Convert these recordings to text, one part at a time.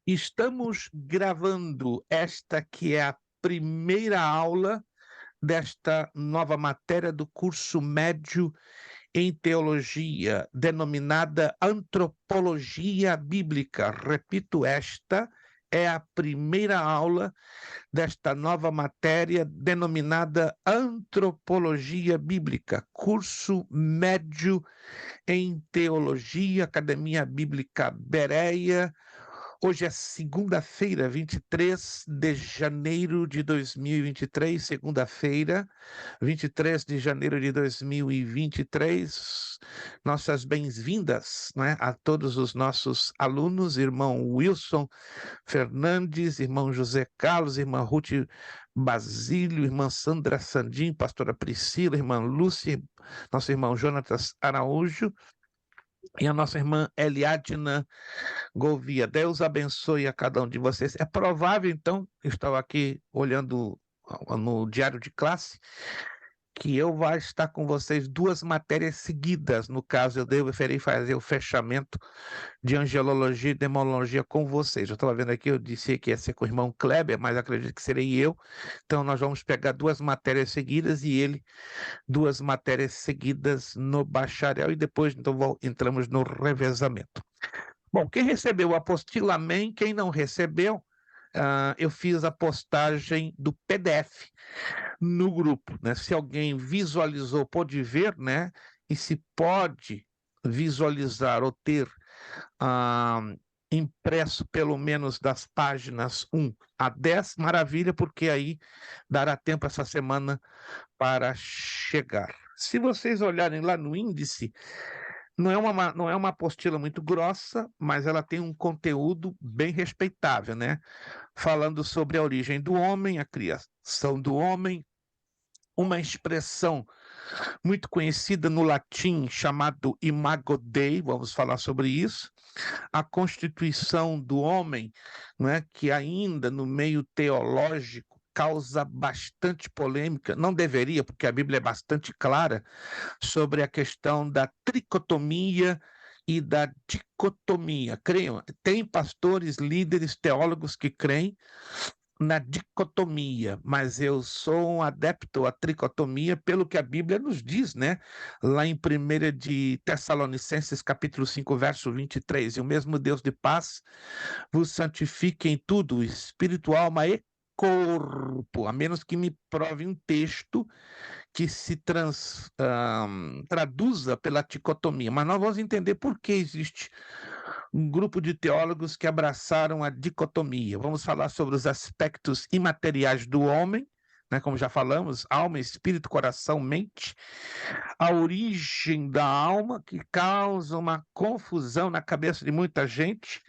Estamos gravando esta que é a primeira aula desta nova matéria do curso médio em teologia, denominada Antropologia Bíblica. Repito, esta é a primeira aula desta nova matéria denominada Antropologia Bíblica, curso médio em teologia, Academia Bíblica Bereia. Hoje é segunda-feira, 23 de janeiro de 2023, segunda-feira, 23 de janeiro de 2023. Nossas bem-vindas, né, a todos os nossos alunos, irmão Wilson Fernandes, irmão José Carlos, irmã Ruth Basílio, irmã Sandra Sandim, pastora Priscila, irmã Lúcia, nosso irmão Jonatas Araújo e a nossa irmã Eliadna Gouveia. Deus abençoe a cada um de vocês. É provável, então, eu estava aqui olhando no diário de classe, que eu vou estar com vocês duas matérias seguidas. No caso, eu deverei fazer o fechamento de angelologia e demologia com vocês. Eu estava vendo aqui, eu disse que ia ser com o irmão Kleber, mas acredito que serei eu. Então, nós vamos pegar duas matérias seguidas e ele duas matérias seguidas no bacharel e depois, então, entramos no revezamento. Bom, quem recebeu o apostila, amém. Quem não recebeu, eu fiz a postagem do PDF no grupo, né? Se alguém visualizou, pode ver, né? E se pode visualizar ou ter impresso pelo menos das páginas 1 a 10, maravilha, porque aí dará tempo essa semana para chegar. Se vocês olharem lá no índice, não é uma apostila muito grossa, mas ela tem um conteúdo bem respeitável, né? Falando sobre a origem do homem, a criação do homem, uma expressão muito conhecida no latim chamado imago Dei, vamos falar sobre isso, a constituição do homem, né, que ainda no meio teológico causa bastante polêmica, não deveria, porque a Bíblia é bastante clara sobre a questão da tricotomia e da dicotomia. Creiam, tem pastores, líderes, teólogos que creem na dicotomia, mas eu sou um adepto à tricotomia pelo que a Bíblia nos diz, né? Lá em 1 de Tessalonicenses, capítulo 5, verso 23, e o mesmo Deus de paz vos santifique em tudo, espírito, alma e corpo, a menos que me prove um texto que se traduza pela dicotomia. Mas nós vamos entender por que existe um grupo de teólogos que abraçaram a dicotomia. Vamos falar sobre os aspectos imateriais do homem, né, como já falamos, alma, espírito, coração, mente, a origem da alma, que causa uma confusão na cabeça de muita gente,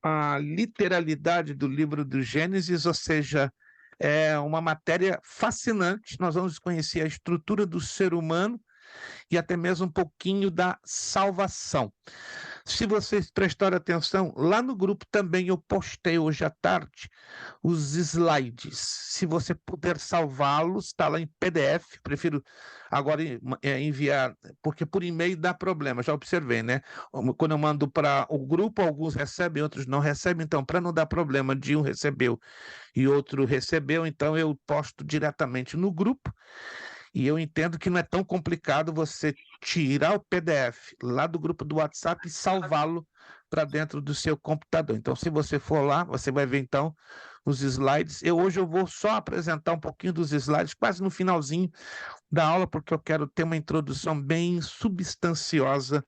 a literalidade do livro do Gênesis, ou seja, é uma matéria fascinante. Nós vamos conhecer a estrutura do ser humano e até mesmo um pouquinho da salvação. Se vocês prestaram atenção, lá no grupo também eu postei hoje à tarde os slides. Se você puder salvá-los, está lá em PDF. Prefiro agora enviar, porque por e-mail dá problema, já observei, né? Quando eu mando para o grupo, alguns recebem, outros não recebem. Então, para não dar problema de um recebeu e outro recebeu, então eu posto diretamente no grupo. E eu entendo que não é tão complicado você tirar o PDF lá do grupo do WhatsApp e salvá-lo para dentro do seu computador. Então, se você for lá, você vai ver então os slides. Hoje eu vou só apresentar um pouquinho dos slides, quase no finalzinho da aula, porque eu quero ter uma introdução bem substanciosa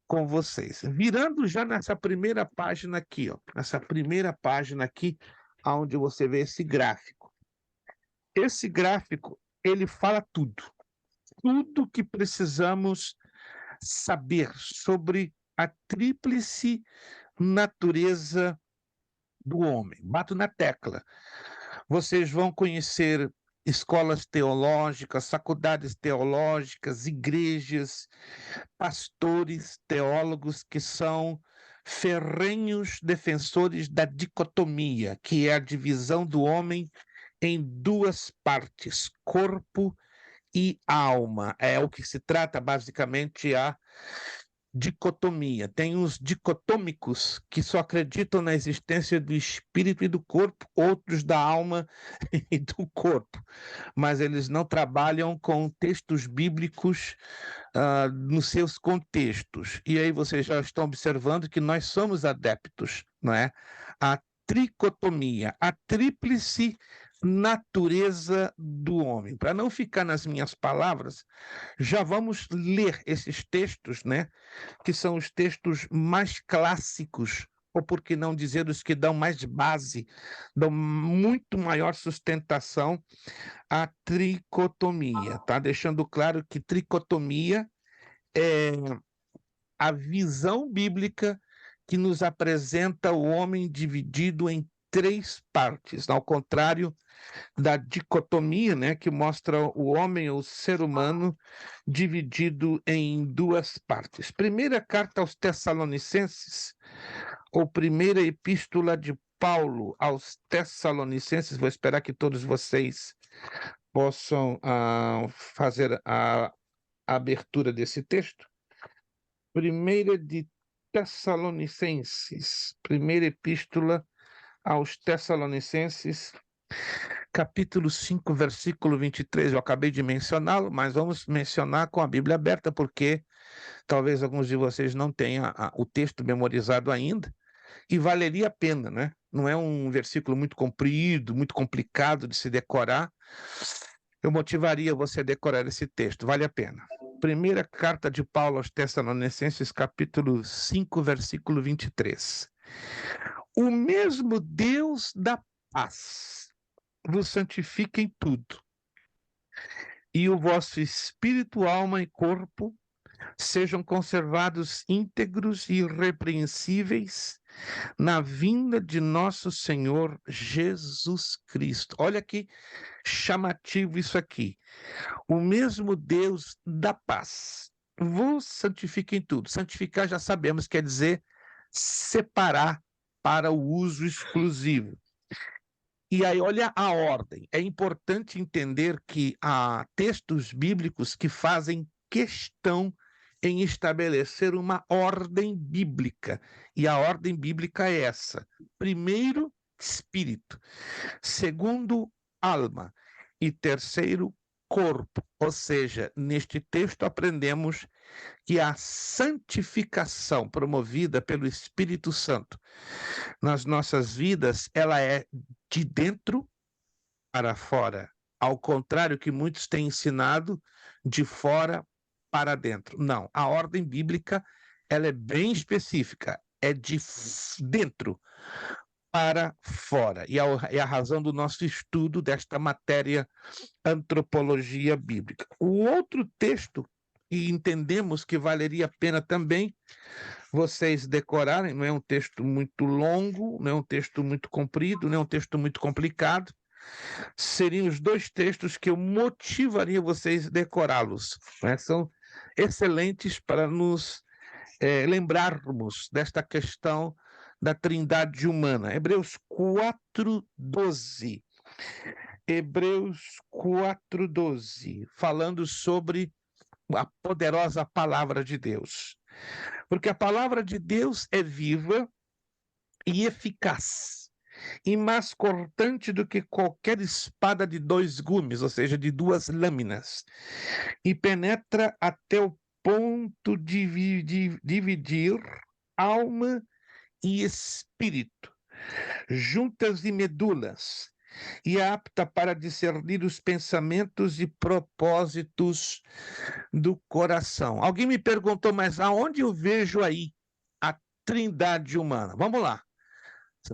com vocês. Virando já nessa primeira página aqui, ó, nessa primeira página aqui, onde você vê esse gráfico. Esse gráfico, ele fala tudo que precisamos saber sobre a tríplice natureza do homem. Bato na tecla. Vocês vão conhecer escolas teológicas, faculdades teológicas, igrejas, pastores, teólogos que são ferrenhos defensores da dicotomia, que é a divisão do homem em duas partes, corpo e alma. É o que se trata basicamente a dicotomia. Tem os dicotômicos que só acreditam na existência do espírito e do corpo, outros da alma e do corpo, mas eles não trabalham com textos bíblicos nos seus contextos. E aí vocês já estão observando que nós somos adeptos, não é? A tricotomia, a tríplice natureza do homem. Para não ficar nas minhas palavras, já vamos ler esses textos, né? Que são os textos mais clássicos, ou por que não dizer os que dão mais base, dão muito maior sustentação à tricotomia, tá? Deixando claro que tricotomia é a visão bíblica que nos apresenta o homem dividido em três partes, ao contrário da dicotomia, né, que mostra o homem, o ser humano, dividido em duas partes. Primeira carta aos Tessalonicenses, ou primeira epístola de Paulo aos Tessalonicenses, vou esperar que todos vocês possam fazer a abertura desse texto. Primeira de Tessalonicenses, primeira epístola aos Tessalonicenses, capítulo 5, versículo 23. Eu acabei de mencioná-lo, mas vamos mencionar com a Bíblia aberta, porque talvez alguns de vocês não tenham o texto memorizado ainda, e valeria a pena, né? Não é um versículo muito comprido, muito complicado de se decorar. Eu motivaria você a decorar esse texto, vale a pena. Primeira carta de Paulo aos Tessalonicenses, capítulo 5, versículo 23. O mesmo Deus da paz vos santifique em tudo, e o vosso espírito, alma e corpo sejam conservados íntegros e irrepreensíveis na vinda de nosso Senhor Jesus Cristo. Olha que chamativo isso aqui. O mesmo Deus da paz vos santifique em tudo. Santificar, já sabemos, quer dizer separar para o uso exclusivo. E aí, olha a ordem. É importante entender que há textos bíblicos que fazem questão em estabelecer uma ordem bíblica. E a ordem bíblica é essa: primeiro, espírito; segundo, alma; e terceiro, corpo. Ou seja, neste texto aprendemos que a santificação promovida pelo Espírito Santo nas nossas vidas, ela é de dentro para fora, ao contrário que muitos têm ensinado, de fora para dentro. Não, a ordem bíblica, ela é bem específica, é de dentro para fora. E é a razão do nosso estudo desta matéria, antropologia bíblica. O outro texto que entendemos que valeria a pena também vocês decorarem, não é um texto muito longo, não é um texto muito comprido, não é um texto muito complicado, seriam os dois textos que eu motivaria vocês a decorá-los, né? São excelentes para nos lembrarmos desta questão da trindade humana. Hebreus 4:12. Hebreus 4:12, falando sobre a poderosa palavra de Deus. Porque a palavra de Deus é viva e eficaz, e mais cortante do que qualquer espada de dois gumes, ou seja, de duas lâminas, e penetra até o ponto de dividir alma e espírito, juntas e medulas, e é apta para discernir os pensamentos e propósitos do coração. Alguém me perguntou, mas aonde eu vejo aí a trindade humana? Vamos lá.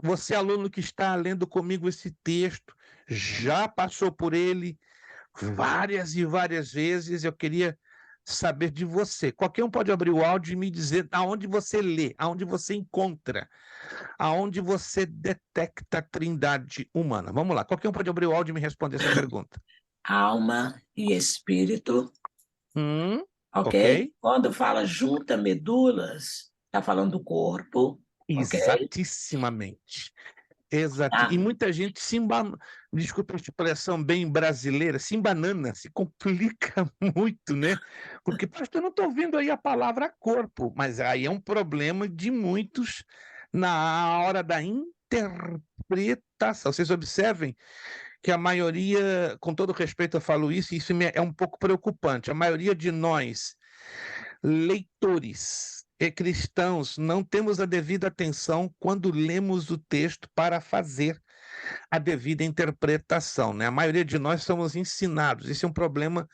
Você, aluno que está lendo comigo esse texto, já passou por ele várias e várias vezes. Eu queria saber de você. Qualquer um pode abrir o áudio e me dizer aonde você lê, aonde você encontra, aonde você detecta a trindade humana. Vamos lá, qualquer um pode abrir o áudio e me responder essa pergunta. Alma e espírito, ok? Ok. Quando fala junta medulas, está falando do corpo, ok? Exatissimamente. Exato. E muita gente desculpa a expressão bem brasileira, se embanana, se complica muito, né? Porque, pastor, eu não estou ouvindo aí a palavra corpo, mas aí é um problema de muitos na hora da interpretação. Vocês observem que a maioria, com todo respeito eu falo isso, e isso é um pouco preocupante, a maioria de nós, leitores e cristãos, não temos a devida atenção quando lemos o texto para fazer a devida interpretação, né? A maioria de nós somos ensinados, isso é um problema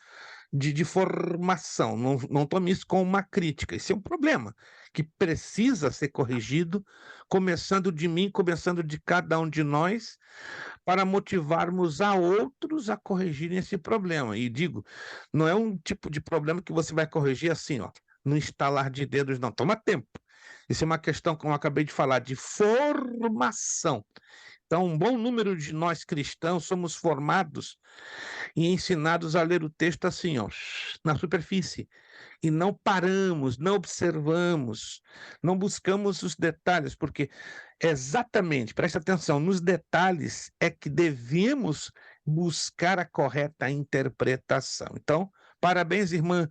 de formação, não tome isso como uma crítica, isso é um problema que precisa ser corrigido, começando de mim, começando de cada um de nós, para motivarmos a outros a corrigirem esse problema. E digo, não é um tipo de problema que você vai corrigir assim, ó, no estalar de dedos, não. Toma tempo. Isso é uma questão, como eu acabei de falar, de formação. Então, um bom número de nós cristãos somos formados e ensinados a ler o texto assim, ó, na superfície. E não paramos, não observamos, não buscamos os detalhes, porque exatamente, preste atenção, nos detalhes é que devemos buscar a correta interpretação. Então, parabéns, irmã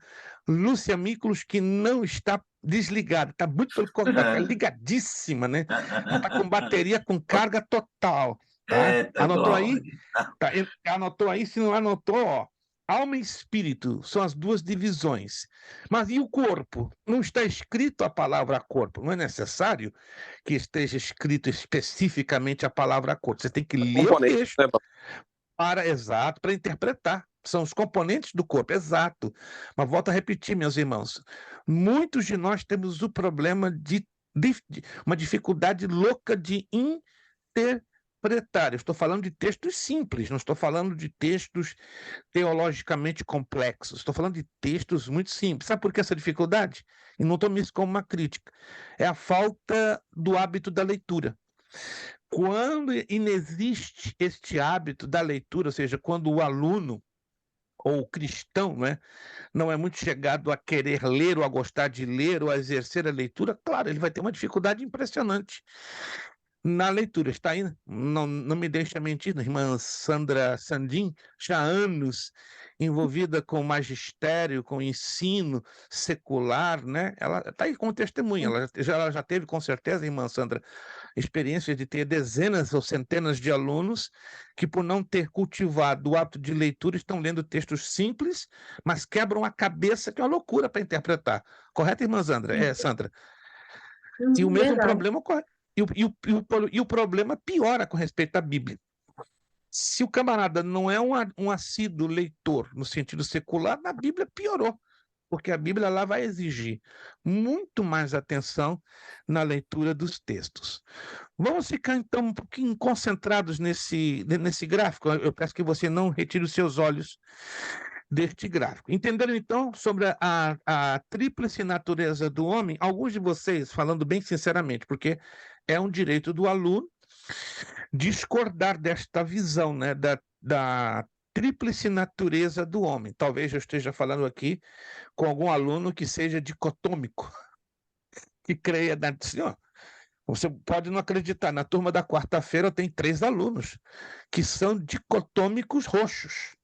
Lúcia Miklos, que não está desligada, está muito pelo contrário, está ligadíssima, né? Ela está com bateria com carga total, tá? Anotou aí? Tá, anotou aí? Se não anotou, ó. Alma e espírito são as duas divisões. Mas e o corpo? Não está escrito a palavra corpo. Não é necessário que esteja escrito especificamente a palavra corpo. Você tem que ler o texto para interpretar. São os componentes do corpo, exato. Mas volto a repetir, meus irmãos. Muitos de nós temos o problema de uma dificuldade louca de interpretar. Eu estou falando de textos simples, não estou falando de textos teologicamente complexos. Estou falando de textos muito simples. Sabe por que essa dificuldade? E não tome isso como uma crítica. É a falta do hábito da leitura. Quando inexiste este hábito da leitura, ou seja, quando o aluno ou o cristão, né, não é muito chegado a querer ler, ou a gostar de ler, ou a exercer a leitura, claro, ele vai ter uma dificuldade impressionante na leitura. Está aí, não me deixa mentir, irmã Sandra Sandin, já há anos envolvida com magistério, com ensino secular, né? Ela está aí como testemunha, ela já teve, com certeza, irmã Sandra, experiência de ter dezenas ou centenas de alunos que, por não ter cultivado o hábito de leitura, estão lendo textos simples, mas quebram a cabeça, que é uma loucura para interpretar. Correto, irmã Sandra? Sandra. E o mesmo problema ocorre. E o problema piora com respeito à Bíblia. Se o camarada não é um assíduo leitor no sentido secular, na Bíblia piorou, porque a Bíblia lá vai exigir muito mais atenção na leitura dos textos. Vamos ficar, então, um pouquinho concentrados nesse gráfico. Eu peço que você não retire os seus olhos deste gráfico. Entenderam, então, sobre a tríplice natureza do homem? Alguns de vocês, falando bem sinceramente, porque é um direito do aluno discordar desta visão, né, da tríplice natureza do homem. Talvez eu esteja falando aqui com algum aluno que seja dicotômico, que creia na... Senhor, você pode não acreditar, na turma da quarta-feira tem 3 alunos que são dicotômicos roxos.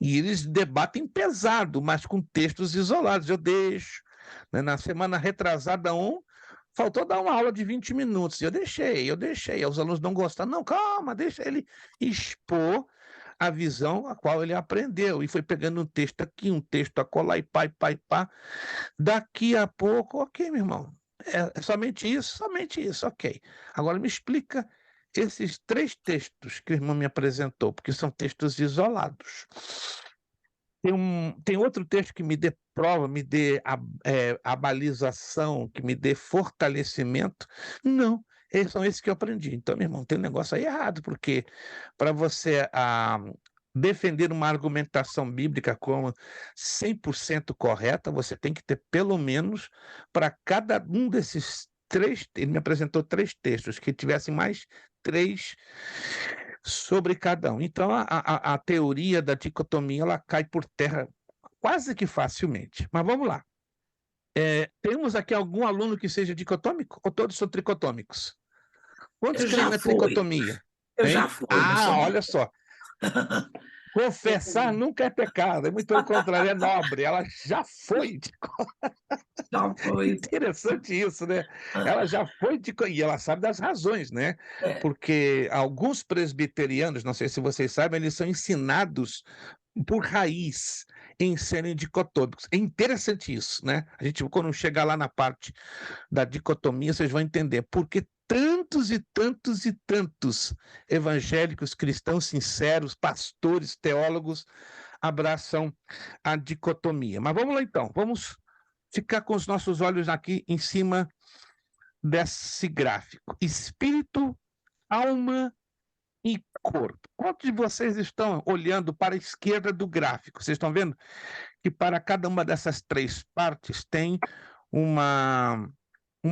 E eles debatem pesado, mas com textos isolados. Eu deixo. Né? Na semana retrasada, faltou dar uma aula de 20 minutos. Eu deixei. Os alunos não gostaram. Não, calma, deixa ele expor a visão a qual ele aprendeu. E foi pegando um texto aqui, um texto acolá, e pá, e pá, e pá. Daqui a pouco, ok, meu irmão. É somente isso, ok. Agora me explica esses 3 textos que o irmão me apresentou, porque são textos isolados. Tem outro texto que me dê prova, me dê a balização, que me dê fortalecimento? Não, são esses que eu aprendi. Então, meu irmão, tem um negócio aí errado, porque para você defender uma argumentação bíblica como 100% correta, você tem que ter pelo menos, para cada um desses 3, ele me apresentou 3 textos, que tivessem mais 3 sobre cada um. Então, a teoria da dicotomia ela cai por terra quase que facilmente. Mas vamos lá. Temos aqui algum aluno que seja dicotômico ou todos são tricotômicos? Quantos Eu creem já na fui. tricotomia? Eu Hein? já fui, não sou Olha só. Confessar nunca é pecado, é muito pelo contrário, é nobre. Ela já foi. já fui. Interessante isso, né? Ela já foi e ela sabe das razões, né? É, Porque alguns presbiterianos, não sei se vocês sabem, eles são ensinados por raiz em serem dicotômicos. É interessante isso, né? A gente, quando chegar lá na parte da dicotomia, vocês vão entender por que tantos e tantos e tantos evangélicos, cristãos sinceros, pastores, teólogos abraçam a dicotomia. Mas vamos lá então, vamos ficar com os nossos olhos aqui em cima desse gráfico. Espírito, alma e corpo. Quantos de vocês estão olhando para a esquerda do gráfico? Vocês estão vendo que para cada uma dessas três partes tem uma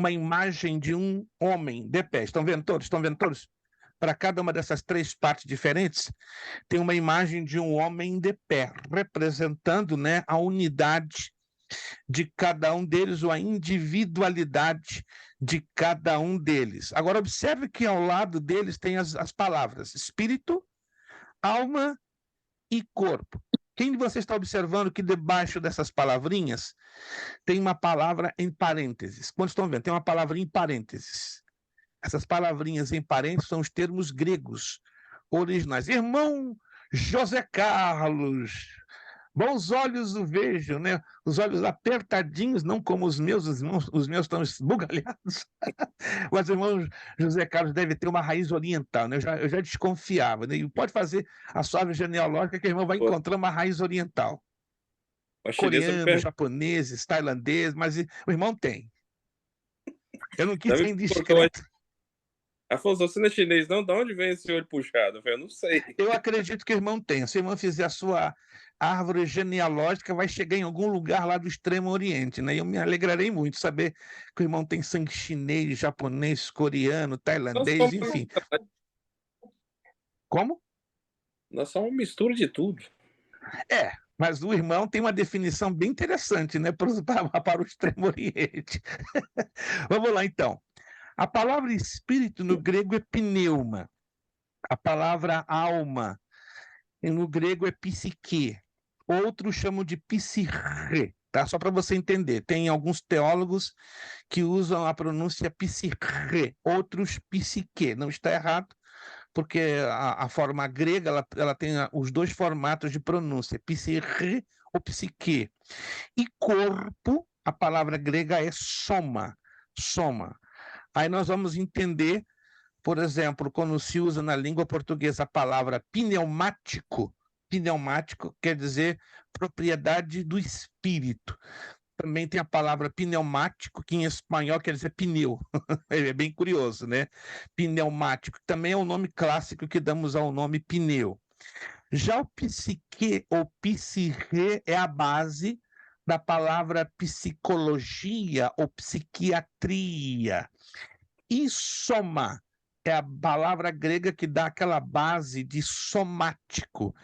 imagem de um homem de pé. Estão vendo todos? Estão vendo todos? Para cada uma dessas três partes diferentes, tem uma imagem de um homem de pé, representando, né, a unidade de cada um deles, ou a individualidade de cada um deles. Agora, observe que ao lado deles tem as palavras espírito, alma e corpo. Quem de vocês está observando que debaixo dessas palavrinhas tem uma palavra em parênteses? Quantos estão vendo? Tem uma palavrinha em parênteses. Essas palavrinhas em parênteses são os termos gregos originais. Irmão José Carlos, bons olhos o vejo, né? Os olhos apertadinhos, não como os meus estão esbugalhados. Mas o irmão José Carlos deve ter uma raiz oriental, né? Eu já desconfiava, né? E pode fazer a sua árvore genealógica que o irmão vai encontrar uma raiz oriental. A chinesa me Coreanos, japoneses, tailandeses, mas o irmão tem. Eu não quis ser indiscreto. Ela falou, você não é chinês, não? De onde vem esse olho puxado? Eu falei, eu não sei. Eu acredito que o irmão tem. Se o irmão fizer a sua árvore genealógica, vai chegar em algum lugar lá do Extremo Oriente, né? Eu me alegrarei muito saber que o irmão tem sangue chinês, japonês, coreano, tailandês, enfim. Como? Nós somos uma mistura de tudo. É, mas o irmão tem uma definição bem interessante, né, para o Extremo Oriente. Vamos lá, então. A palavra espírito no grego é pneuma. A palavra alma no grego é psique. Outros chamam de psirre, tá? Só para você entender. Tem alguns teólogos que usam a pronúncia psirre, outros psique. Não está errado, porque a forma grega ela tem os dois formatos de pronúncia, psirre ou psique. E corpo, a palavra grega é soma, soma. Aí nós vamos entender, por exemplo, quando se usa na língua portuguesa a palavra pneumático, pneumático quer dizer propriedade do espírito. Também tem a palavra pneumático, que em espanhol quer dizer pneu. É bem curioso, né? Pneumático também é o nome clássico que damos ao nome pneu. Já o psique ou psirre é a base da palavra psicologia ou psiquiatria. E soma é a palavra grega que dá aquela base de somático,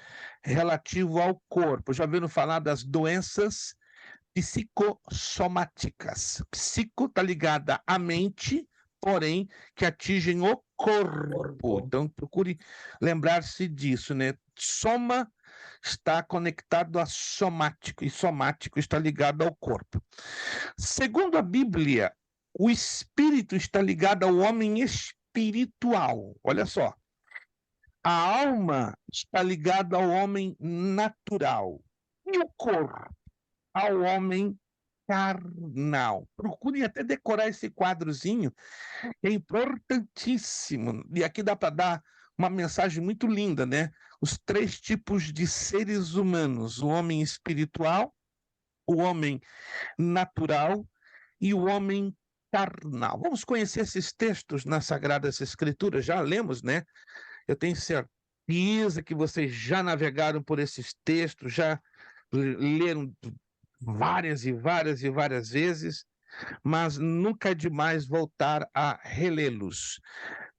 relativo ao corpo. Já ouviram falar das doenças psicossomáticas? Psico está ligada à mente, porém, que atingem o corpo. Então, procure lembrar-se disso, né? Soma está conectado a somático, e somático está ligado ao corpo. Segundo a Bíblia, o espírito está ligado ao homem espiritual. Olha só. A alma está ligada ao homem natural. E o corpo ao homem carnal. Procurem até decorar esse quadrozinho, é importantíssimo. E aqui dá para dar uma mensagem muito linda, né? Os três tipos de seres humanos: o homem espiritual, o homem natural e o homem carnal. Vamos conhecer esses textos nas Sagradas Escrituras, já lemos, né? Eu tenho certeza que vocês já navegaram por esses textos, já leram várias e várias e várias vezes, mas nunca é demais voltar a relê-los.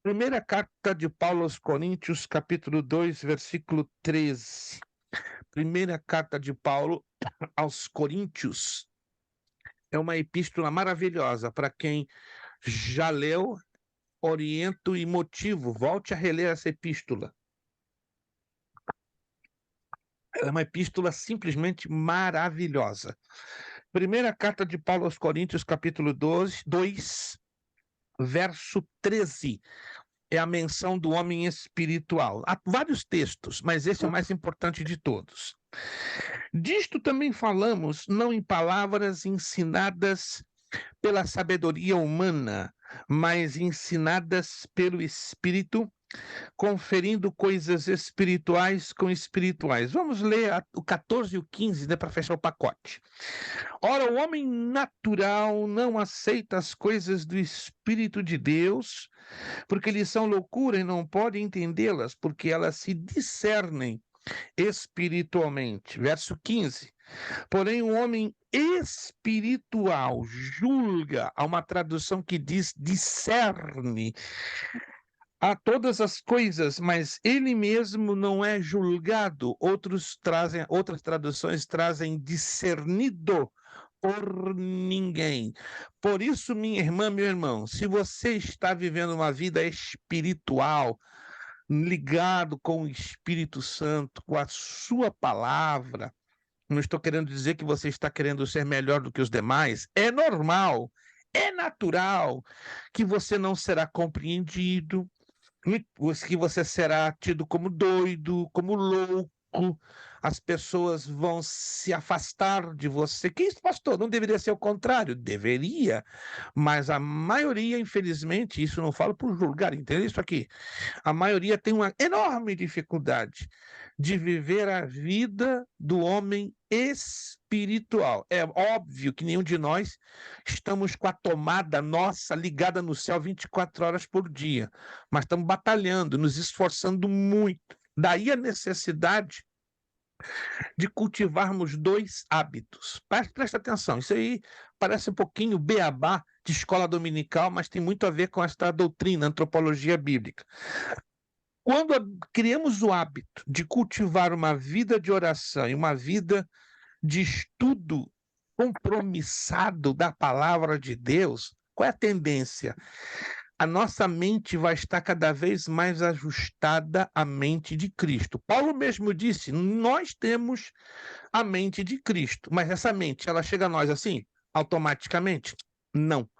Primeira carta de Paulo aos Coríntios, capítulo 2, versículo 13. Primeira carta de Paulo aos Coríntios é uma epístola maravilhosa para quem já leu oriento e motivo. Volte a reler essa epístola. Ela é uma epístola simplesmente maravilhosa. Primeira carta de Paulo aos Coríntios, capítulo 2, verso 13. É a menção do homem espiritual. Há vários textos, mas esse é o mais importante de todos. Disto também falamos, não em palavras ensinadas pela sabedoria humana, mas ensinadas pelo Espírito, conferindo coisas espirituais com espirituais. Vamos ler o 14 e o 15, né, para fechar o pacote. Ora, o homem natural não aceita as coisas do Espírito de Deus, porque lhes são loucura e não pode entendê-las, porque elas se discernem espiritualmente. Verso 15. Porém, o homem espiritual julga, há uma tradução que diz discerne a todas as coisas, mas ele mesmo não é julgado. Outras traduções trazem discernido por ninguém. Por isso, minha irmã, meu irmão, se você está vivendo uma vida espiritual, ligado com o Espírito Santo, com a sua palavra, não estou querendo dizer que você está querendo ser melhor do que os demais, é normal, é natural que você não será compreendido, que você será tido como doido, como louco, as pessoas vão se afastar de você. Que isso, pastor? Não deveria ser o contrário? Deveria, mas a maioria, infelizmente, isso não falo por julgar, entende isso aqui? A maioria tem uma enorme dificuldade de viver a vida do homem espiritual. É óbvio que nenhum de nós estamos com a tomada nossa ligada no céu 24 horas por dia, mas estamos batalhando, nos esforçando muito. Daí a necessidade de cultivarmos dois hábitos. Presta atenção, isso aí parece um pouquinho beabá de escola dominical, mas tem muito a ver com esta doutrina, antropologia bíblica. Quando criamos o hábito de cultivar uma vida de oração e uma vida de estudo compromissado da palavra de Deus, qual é a tendência? A nossa mente vai estar cada vez mais ajustada à mente de Cristo. Paulo mesmo disse, nós temos a mente de Cristo, mas essa mente, ela chega a nós assim, automaticamente? Não.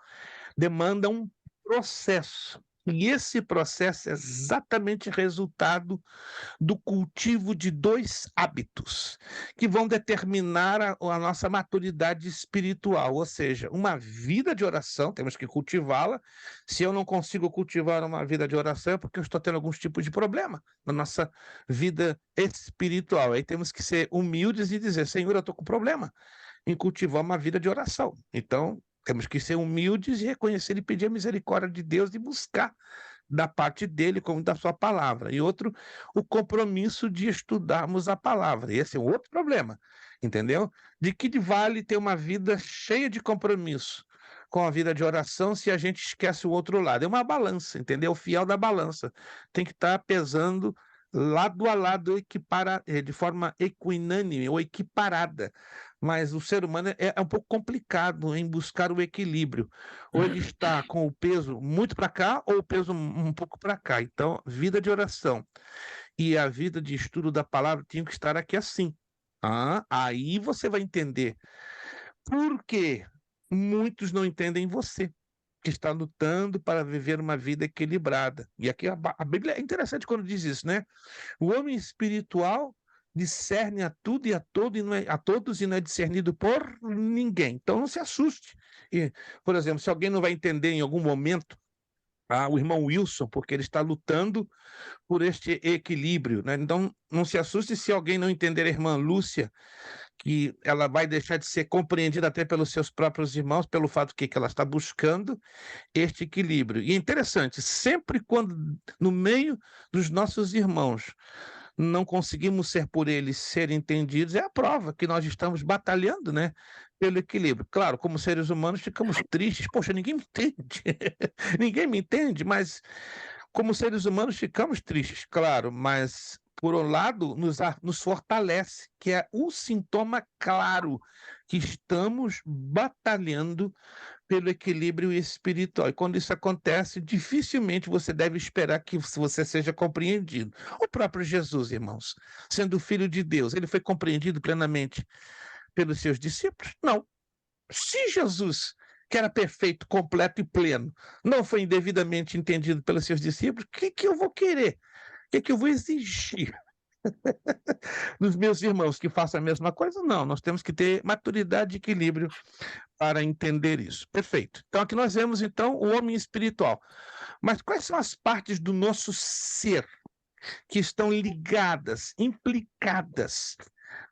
Demanda um processo. E esse processo é exatamente resultado do cultivo de dois hábitos que vão determinar a nossa maturidade espiritual, ou seja, uma vida de oração, temos que cultivá-la. Se eu não consigo cultivar uma vida de oração, é porque eu estou tendo alguns tipos de problema na nossa vida espiritual. Aí temos que ser humildes e dizer, Senhor, eu estou com problema em cultivar uma vida de oração. Então, temos que ser humildes e reconhecer e pedir a misericórdia de Deus e buscar da parte dele como da sua palavra. E outro, o compromisso de estudarmos a palavra. Esse é um outro problema, entendeu? De que vale ter uma vida cheia de compromisso com a vida de oração se a gente esquece o outro lado? É uma balança, entendeu? O fiel da balança. Tem que estar pesando lado a lado, de forma equinânime ou equiparada. Mas o ser humano é um pouco complicado em buscar o equilíbrio. Ou ele está com o peso muito para cá, ou o peso um pouco para cá. Então, vida de oração e a vida de estudo da palavra tinham que estar aqui assim. Aí você vai entender por que muitos não entendem você, que está lutando para viver uma vida equilibrada. E aqui a Bíblia é interessante quando diz isso, né? O homem espiritual discerne a tudo e a todos e não é discernido por ninguém. Então não se assuste. E, por exemplo, se alguém não vai entender em algum momento o irmão Wilson, porque ele está lutando por este equilíbrio, né? Então não se assuste se alguém não entender a irmã Lúcia, que ela vai deixar de ser compreendida até pelos seus próprios irmãos, pelo fato que ela está buscando este equilíbrio. E é interessante, sempre quando no meio dos nossos irmãos não conseguimos ser por eles ser entendidos, é a prova que nós estamos batalhando, né, pelo equilíbrio. Claro, como seres humanos ficamos tristes, poxa, ninguém me entende, ninguém me entende, mas como seres humanos ficamos tristes, claro, mas por um lado nos fortalece, que é um sintoma claro que estamos batalhando pelo equilíbrio espiritual. E quando isso acontece, dificilmente você deve esperar que você seja compreendido. O próprio Jesus, irmãos, sendo filho de Deus, ele foi compreendido plenamente pelos seus discípulos? Não. Se Jesus, que era perfeito, completo e pleno, não foi indevidamente entendido pelos seus discípulos, o que eu vou querer? O que eu vou exigir dos meus irmãos que façam a mesma coisa? Não, nós temos que ter maturidade e equilíbrio para entender isso. Perfeito. Então, aqui nós vemos, então, o homem espiritual. Mas quais são as partes do nosso ser que estão ligadas, implicadas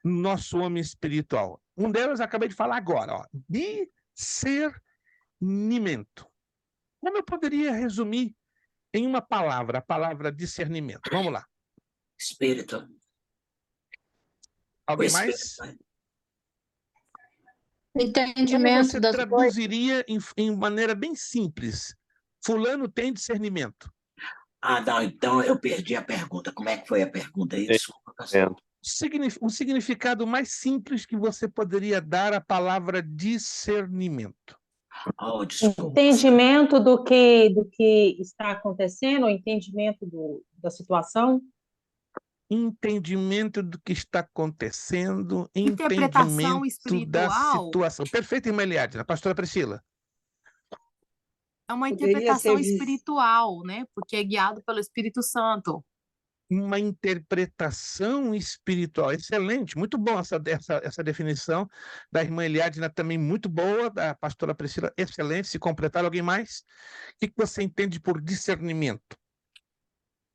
no nosso homem espiritual? Um delas eu acabei de falar agora, ó, discernimento. Como eu poderia resumir em uma palavra, a palavra discernimento? Vamos lá. Espírito. Alguém O espírito, mais? né? Como Entendimento você das coisas. traduziria em maneira bem simples? Fulano tem discernimento. Ah, não, então eu perdi a pergunta. Como é que foi a pergunta aí? Desculpa, pastor. Um significado mais simples que você poderia dar à palavra discernimento. Oh, desculpa. Entendimento do que está acontecendo, entendimento da situação. Entendimento do que está acontecendo, Interpretação entendimento da espiritual. situação. Perfeito, irmã Eliade. Pastora Priscila. É uma Poderia interpretação ser espiritual, né? Porque é guiado pelo Espírito Santo. Uma interpretação espiritual. Excelente, muito bom essa definição da irmã Eliadna, também muito boa, da pastora Priscila, excelente. Se completar, alguém mais? O que você entende por discernimento?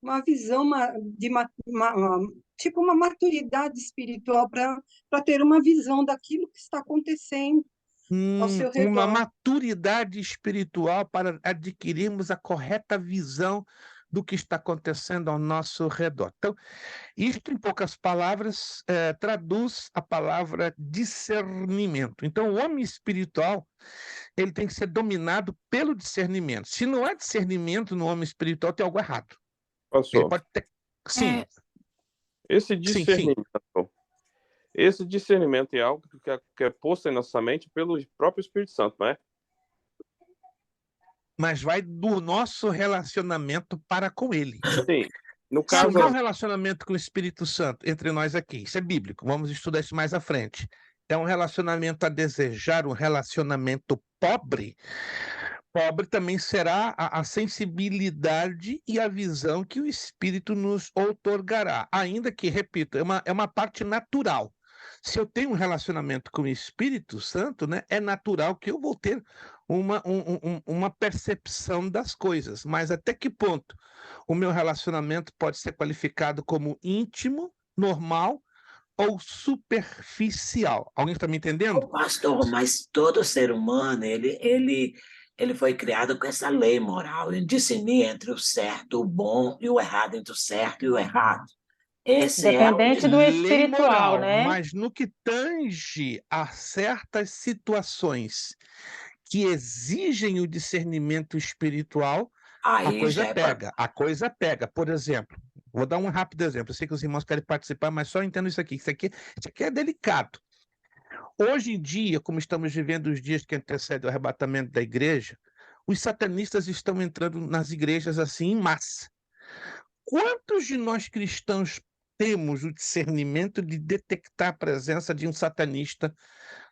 uma visão tipo uma maturidade espiritual para ter uma visão daquilo que está acontecendo ao seu redor. Uma maturidade espiritual para adquirirmos a correta visão do que está acontecendo ao nosso redor. Então, isto, em poucas palavras, traduz a palavra discernimento. Então, o homem espiritual, ele tem que ser dominado pelo discernimento. Se não há discernimento no homem espiritual, tem algo errado. Ele Pastor, pode ter... Sim, esse sim. discernimento, esse discernimento é algo que é posto em nossa mente pelo próprio Espírito Santo, não é? Mas vai do nosso relacionamento para com ele. Sim. No Se caso, o relacionamento com o Espírito Santo entre nós aqui, isso é bíblico, vamos estudar isso mais à frente. É um relacionamento a desejar, um relacionamento pobre. Pobre também será a sensibilidade e a visão que o Espírito nos outorgará. Ainda que, repito, é uma parte natural. Se eu tenho um relacionamento com o Espírito Santo, né, é natural que eu vou ter uma percepção das coisas. Mas até que ponto o meu relacionamento pode ser qualificado como íntimo, normal ou superficial? Alguém está me entendendo? Pastor, mas todo ser humano, ele foi criado com essa lei moral, em discernir entre o certo, o bom e o errado, entre o certo e o errado. Esse Dependente do Lei espiritual, moral, né? mas no que tange a certas situações que exigem o discernimento espiritual, a aí coisa já é pega. A coisa pega. Por exemplo, vou dar um rápido exemplo. Eu sei que os irmãos querem participar, mas só entendo isso aqui. Isso aqui é delicado. Hoje em dia, como estamos vivendo os dias que antecedem o arrebatamento da igreja, os satanistas estão entrando nas igrejas assim em massa. Quantos de nós cristãos temos o discernimento de detectar a presença de um satanista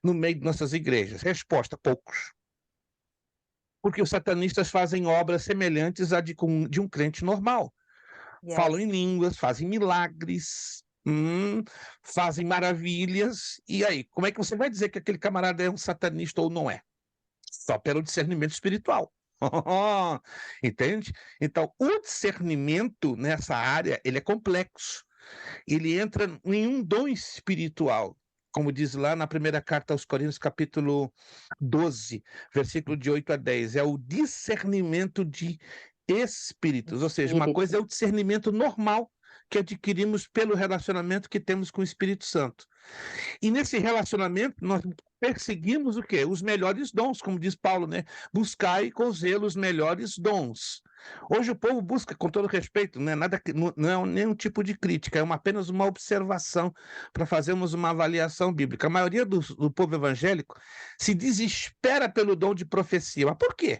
no meio de nossas igrejas? Resposta: poucos. Porque os satanistas fazem obras semelhantes à de um crente normal. Falam em línguas, fazem milagres, fazem maravilhas. E aí, como é que você vai dizer que aquele camarada é um satanista ou não é? Só pelo discernimento espiritual. Entende? Então, o discernimento nessa área, ele é complexo. Ele entra em um dom espiritual, como diz lá na primeira carta aos Coríntios, capítulo 12, versículo de 8 a 10. É o discernimento de espíritos, ou seja, uma coisa é o discernimento normal que adquirimos pelo relacionamento que temos com o Espírito Santo. E nesse relacionamento, nós perseguimos o quê? Os melhores dons, como diz Paulo, né? Buscai com zelo os melhores dons. Hoje o povo busca, com todo respeito, não é nada, não é nenhum tipo de crítica, é apenas uma observação para fazermos uma avaliação bíblica. A maioria do povo evangélico se desespera pelo dom de profecia. Mas por quê?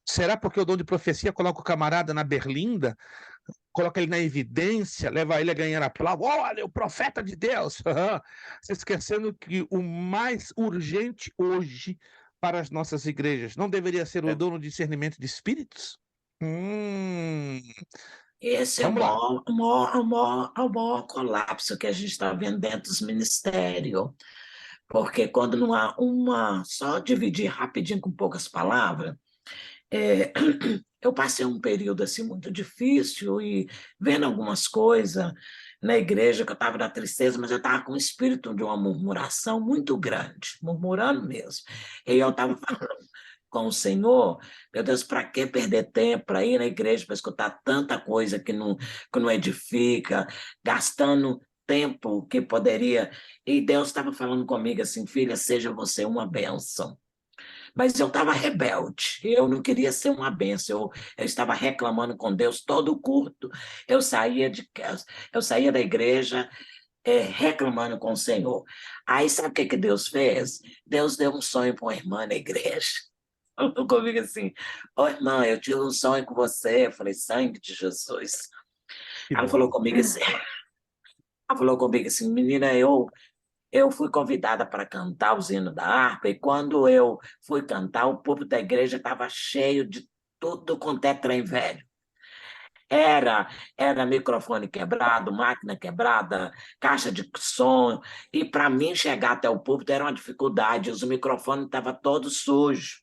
Será porque o dom de profecia coloca o camarada na berlinda, coloca ele na evidência, leva ele a ganhar aplauso? Olha, o profeta de Deus! Se esquecendo que o mais urgente hoje para as nossas igrejas não deveria ser o dom do discernimento de espíritos? Esse é o Vamos lá. maior colapso que a gente está vendo dentro dos ministérios. Porque quando não há só dividir rapidinho com poucas palavras, eu passei um período assim muito difícil e vendo algumas coisas na igreja que eu estava na tristeza, mas eu estava com o espírito de uma murmuração muito grande, murmurando mesmo. E eu estava falando com o Senhor, meu Deus, para que perder tempo para ir na igreja para escutar tanta coisa que não edifica, gastando tempo que poderia. E Deus estava falando comigo assim, filha, seja você uma bênção. Mas eu estava rebelde, eu não queria ser uma bênção, eu estava reclamando com Deus todo o culto. Eu saía da igreja reclamando com o Senhor. Aí sabe o que Deus fez? Deus deu um sonho para uma irmã na igreja. Falou comigo assim, ô irmã, eu tive um sonho com você. Eu falei, sangue de Jesus. Ela falou comigo assim, menina, eu fui convidada para cantar os hinos da harpa, e quando eu fui cantar, o público da igreja estava cheio de tudo quanto é trem velho. Era microfone quebrado, máquina quebrada, caixa de som, e para mim chegar até o púlpito era uma dificuldade, os microfones estavam todos sujos.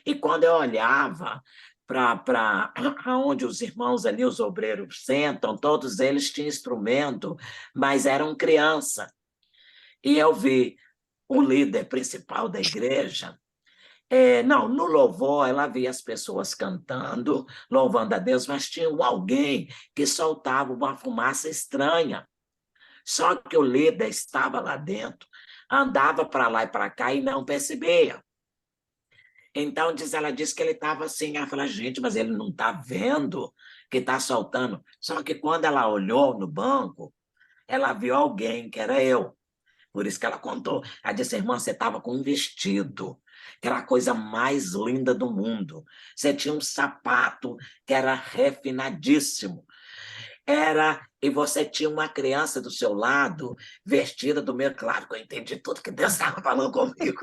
E quando eu olhava para onde os irmãos ali, os obreiros sentam, todos eles tinham instrumento, mas eram crianças. E eu vi o líder principal da igreja. Não, no louvor, ela via as pessoas cantando, louvando a Deus, mas tinha alguém que soltava uma fumaça estranha. Só que o líder estava lá dentro, andava para lá e para cá e não percebia. Então, ela disse que ele estava assim, ela falou, gente, mas ele não está vendo que está soltando. Só que quando ela olhou no banco, ela viu alguém, que era eu. Por isso que ela contou. Ela disse, irmã, você estava com um vestido, que era a coisa mais linda do mundo. Você tinha um sapato que era refinadíssimo. E você tinha uma criança do seu lado, vestida do meu. Claro que eu entendi tudo que Deus estava falando comigo.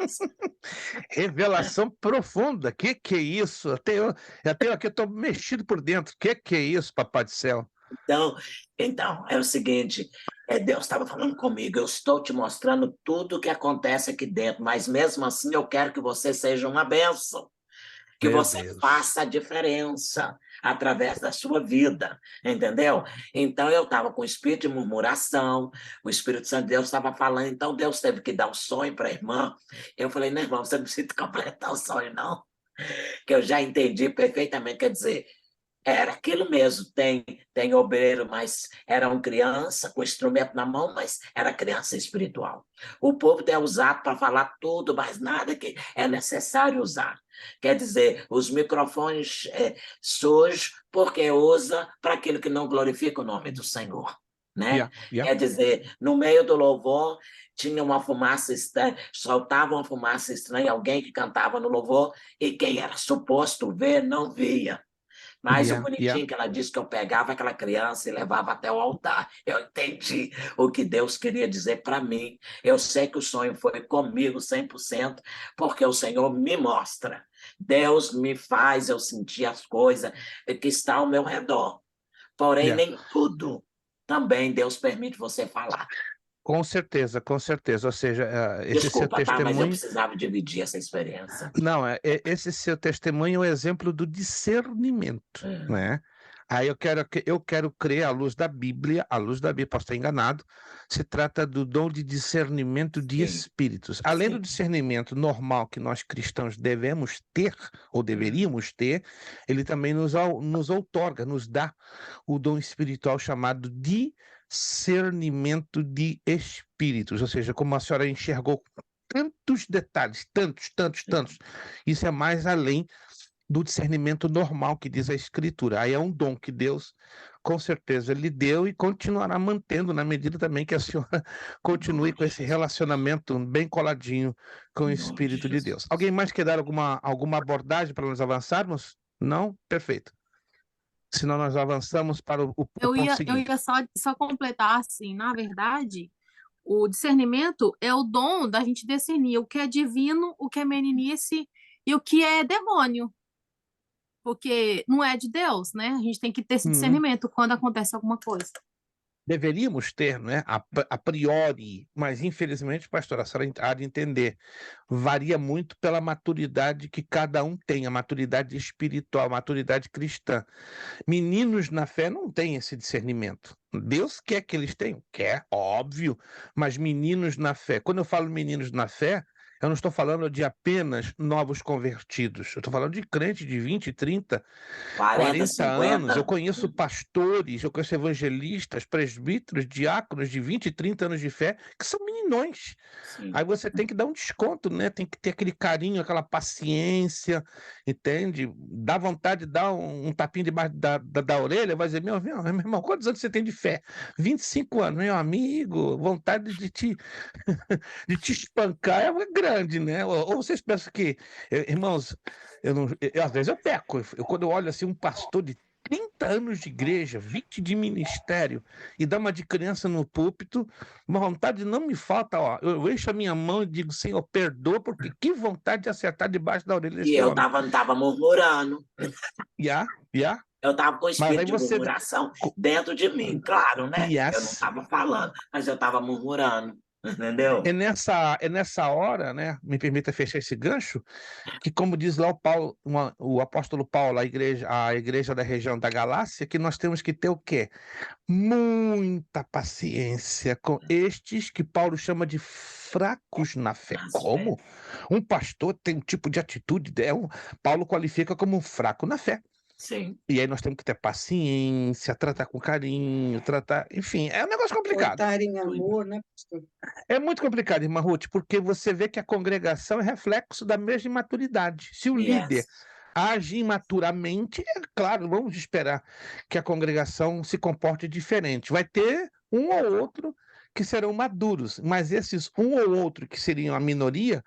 Revelação profunda. Que é isso? Até aqui eu estou mexido por dentro. Que é isso, papai do céu? Então, é o seguinte, Deus estava falando comigo, eu estou te mostrando tudo o que acontece aqui dentro, mas mesmo assim eu quero que você seja uma bênção, que Meu você Deus. faça a diferença através da sua vida, entendeu? Então eu estava com o espírito de murmuração, o Espírito Santo de Deus estava falando, então Deus teve que dar um sonho para a irmã. Eu falei, não, irmão, você não precisa completar o sonho, não, que eu já entendi perfeitamente, quer dizer, era aquilo mesmo, tem obreiro, mas eram criança com instrumento na mão, mas era criança espiritual. O povo é usado para falar tudo, mas nada que é necessário usar. Quer dizer, os microfones sujos, porque usa para aquilo que não glorifica o nome do Senhor. Né? Quer dizer, no meio do louvor, tinha uma fumaça estranha, soltava uma fumaça estranha, alguém que cantava no louvor, e quem era suposto ver, não via. Mas o bonitinho que ela disse que eu pegava aquela criança e levava até o altar. Eu entendi o que Deus queria dizer para mim. Eu sei que o sonho foi comigo 100%, porque o Senhor me mostra. Deus me faz eu sentir as coisas que estão ao meu redor. Porém, nem tudo também Deus permite você falar. Com certeza, com certeza. Ou seja, esse Desculpa, seu testemunho... mas eu precisava dividir essa experiência. Não, esse seu testemunho é um exemplo do discernimento, né? Aí eu quero crer à luz da Bíblia, posso estar enganado, se trata do dom de discernimento de espíritos. Além do discernimento normal que nós cristãos devemos ter, ou deveríamos ter, ele também nos outorga, nos dá o dom espiritual chamado discernimento de espíritos, ou seja, como a senhora enxergou tantos detalhes, tantos. Isso é mais além do discernimento normal que diz a Escritura. Aí é um dom que Deus, com certeza, lhe deu e continuará mantendo na medida também que a senhora continue com esse relacionamento bem coladinho com o Espírito de Deus. Alguém mais quer dar alguma abordagem para nós avançarmos? Não? Perfeito. Senão nós avançamos para o Eu ponto ia seguinte. só completar assim, na verdade, o discernimento é o dom da gente discernir o que é divino, o que é meninice e o que é demônio. Porque não é de Deus, né? A gente tem que ter esse discernimento quando acontece alguma coisa. Deveríamos ter, né, a priori, mas infelizmente, pastora, a senhora há de entender, varia muito pela maturidade que cada um tem, a maturidade espiritual, a maturidade cristã. Meninos na fé não têm esse discernimento. Deus quer que eles tenham? Quer, óbvio, mas meninos na fé. Quando eu falo meninos na fé, eu não estou falando de apenas novos convertidos. Eu estou falando de crentes de 20, 30, 40 anos. Eu conheço pastores, eu conheço evangelistas, presbíteros, diáconos de 20, 30 anos de fé, que são meninões. Sim. Aí você tem que dar um desconto, né? Tem que ter aquele carinho, aquela paciência, entende? Dá vontade de dar um tapinha debaixo da orelha, vai dizer, meu irmão, quantos anos você tem de fé? 25 anos, meu amigo, vontade de te espancar é grande, né? Ou vocês pensam que, irmãos, às vezes eu peco. Quando eu olho assim um pastor de 30 anos de igreja, 20 de ministério, e dá uma de criança no púlpito, uma vontade não me falta, ó. Eu encho a minha mão e digo, Senhor, perdoa, porque que vontade de acertar debaixo da orelha desse E eu homem. estava murmurando. Eu estava com o espírito de murmuração dentro de mim, claro, né? Yes. Eu não estava falando, mas eu estava murmurando, entendeu? É nessa hora, né? Me permita fechar esse gancho, que como diz lá o apóstolo Paulo, a igreja da região da Galácia, que nós temos que ter o quê? Muita paciência com estes que Paulo chama de fracos na fé. Como? Um pastor tem um tipo de atitude, Paulo qualifica como um fraco na fé. Sim. E aí nós temos que ter paciência, tratar com carinho, enfim, é um negócio complicado. Tratar em amor, né, pastor? É muito complicado, irmã Ruth, porque você vê que a congregação é reflexo da mesma imaturidade. Se o líder age imaturamente, é claro, vamos esperar que a congregação se comporte diferente. Vai ter um ou outro que serão maduros, mas esses um ou outro que seriam a minoria,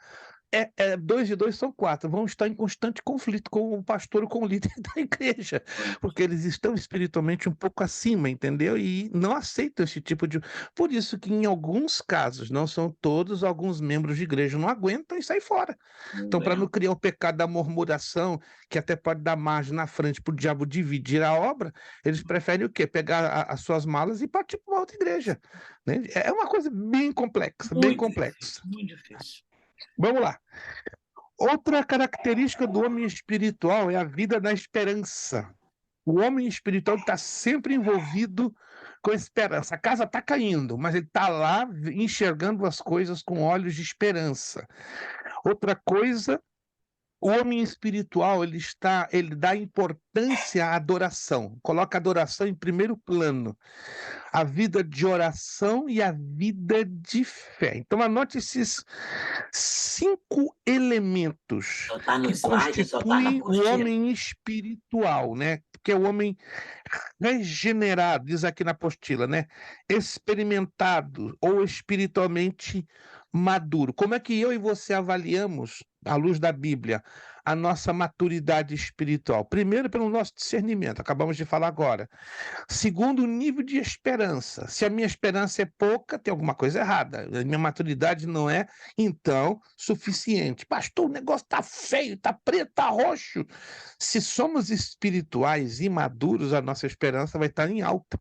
2 e 2 são 4, vão estar em constante conflito com o pastor ou com o líder da igreja, porque eles estão espiritualmente um pouco acima, entendeu? E não aceitam esse tipo de... Por isso que em alguns casos, não são todos, alguns membros de igreja não aguentam e saem fora. Então, para não criar o pecado da murmuração, que até pode dar margem na frente para o diabo dividir a obra, eles preferem o quê? Pegar as suas malas e partir para uma outra igreja. Né? É uma coisa bem complexa, bem complexa. Muito difícil. Vamos lá. Outra característica do homem espiritual é a vida da esperança. O homem espiritual está sempre envolvido com esperança. A casa está caindo, mas ele está lá enxergando as coisas com olhos de esperança. Outra coisa, o homem espiritual ele dá importância à adoração, coloca a adoração em primeiro plano. A vida de oração e a vida de fé. Então, anote esses 5 elementos que constituem o homem espiritual, né? Que é o homem regenerado, diz aqui na apostila, né? Experimentado ou espiritualmente maduro. Como é que eu e você avaliamos, à luz da Bíblia, a nossa maturidade espiritual? Primeiro, pelo nosso discernimento, acabamos de falar agora. Segundo, o nível de esperança. Se a minha esperança é pouca, tem alguma coisa errada. A minha maturidade não é, então, suficiente. Pastor, o negócio está feio, está preto, está roxo. Se somos espirituais e maduros, a nossa esperança vai estar em alta.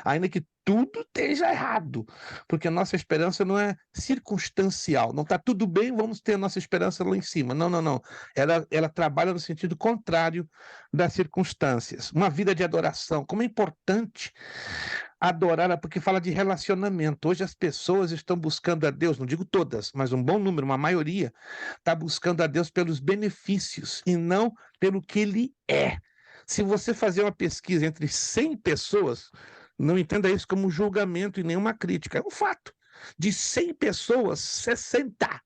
Ainda que tudo esteja errado, porque a nossa esperança não é circunstancial. Não está tudo bem, vamos ter a nossa esperança lá em cima. Não. Ela trabalha no sentido contrário das circunstâncias. Uma vida de adoração. Como é importante adorar, porque fala de relacionamento. Hoje as pessoas estão buscando a Deus, não digo todas, mas um bom número, uma maioria, está buscando a Deus pelos benefícios e não pelo que Ele é. Se você fazer uma pesquisa entre 100 pessoas, não entenda isso como julgamento e nenhuma crítica. É um fato. De 100 pessoas, 60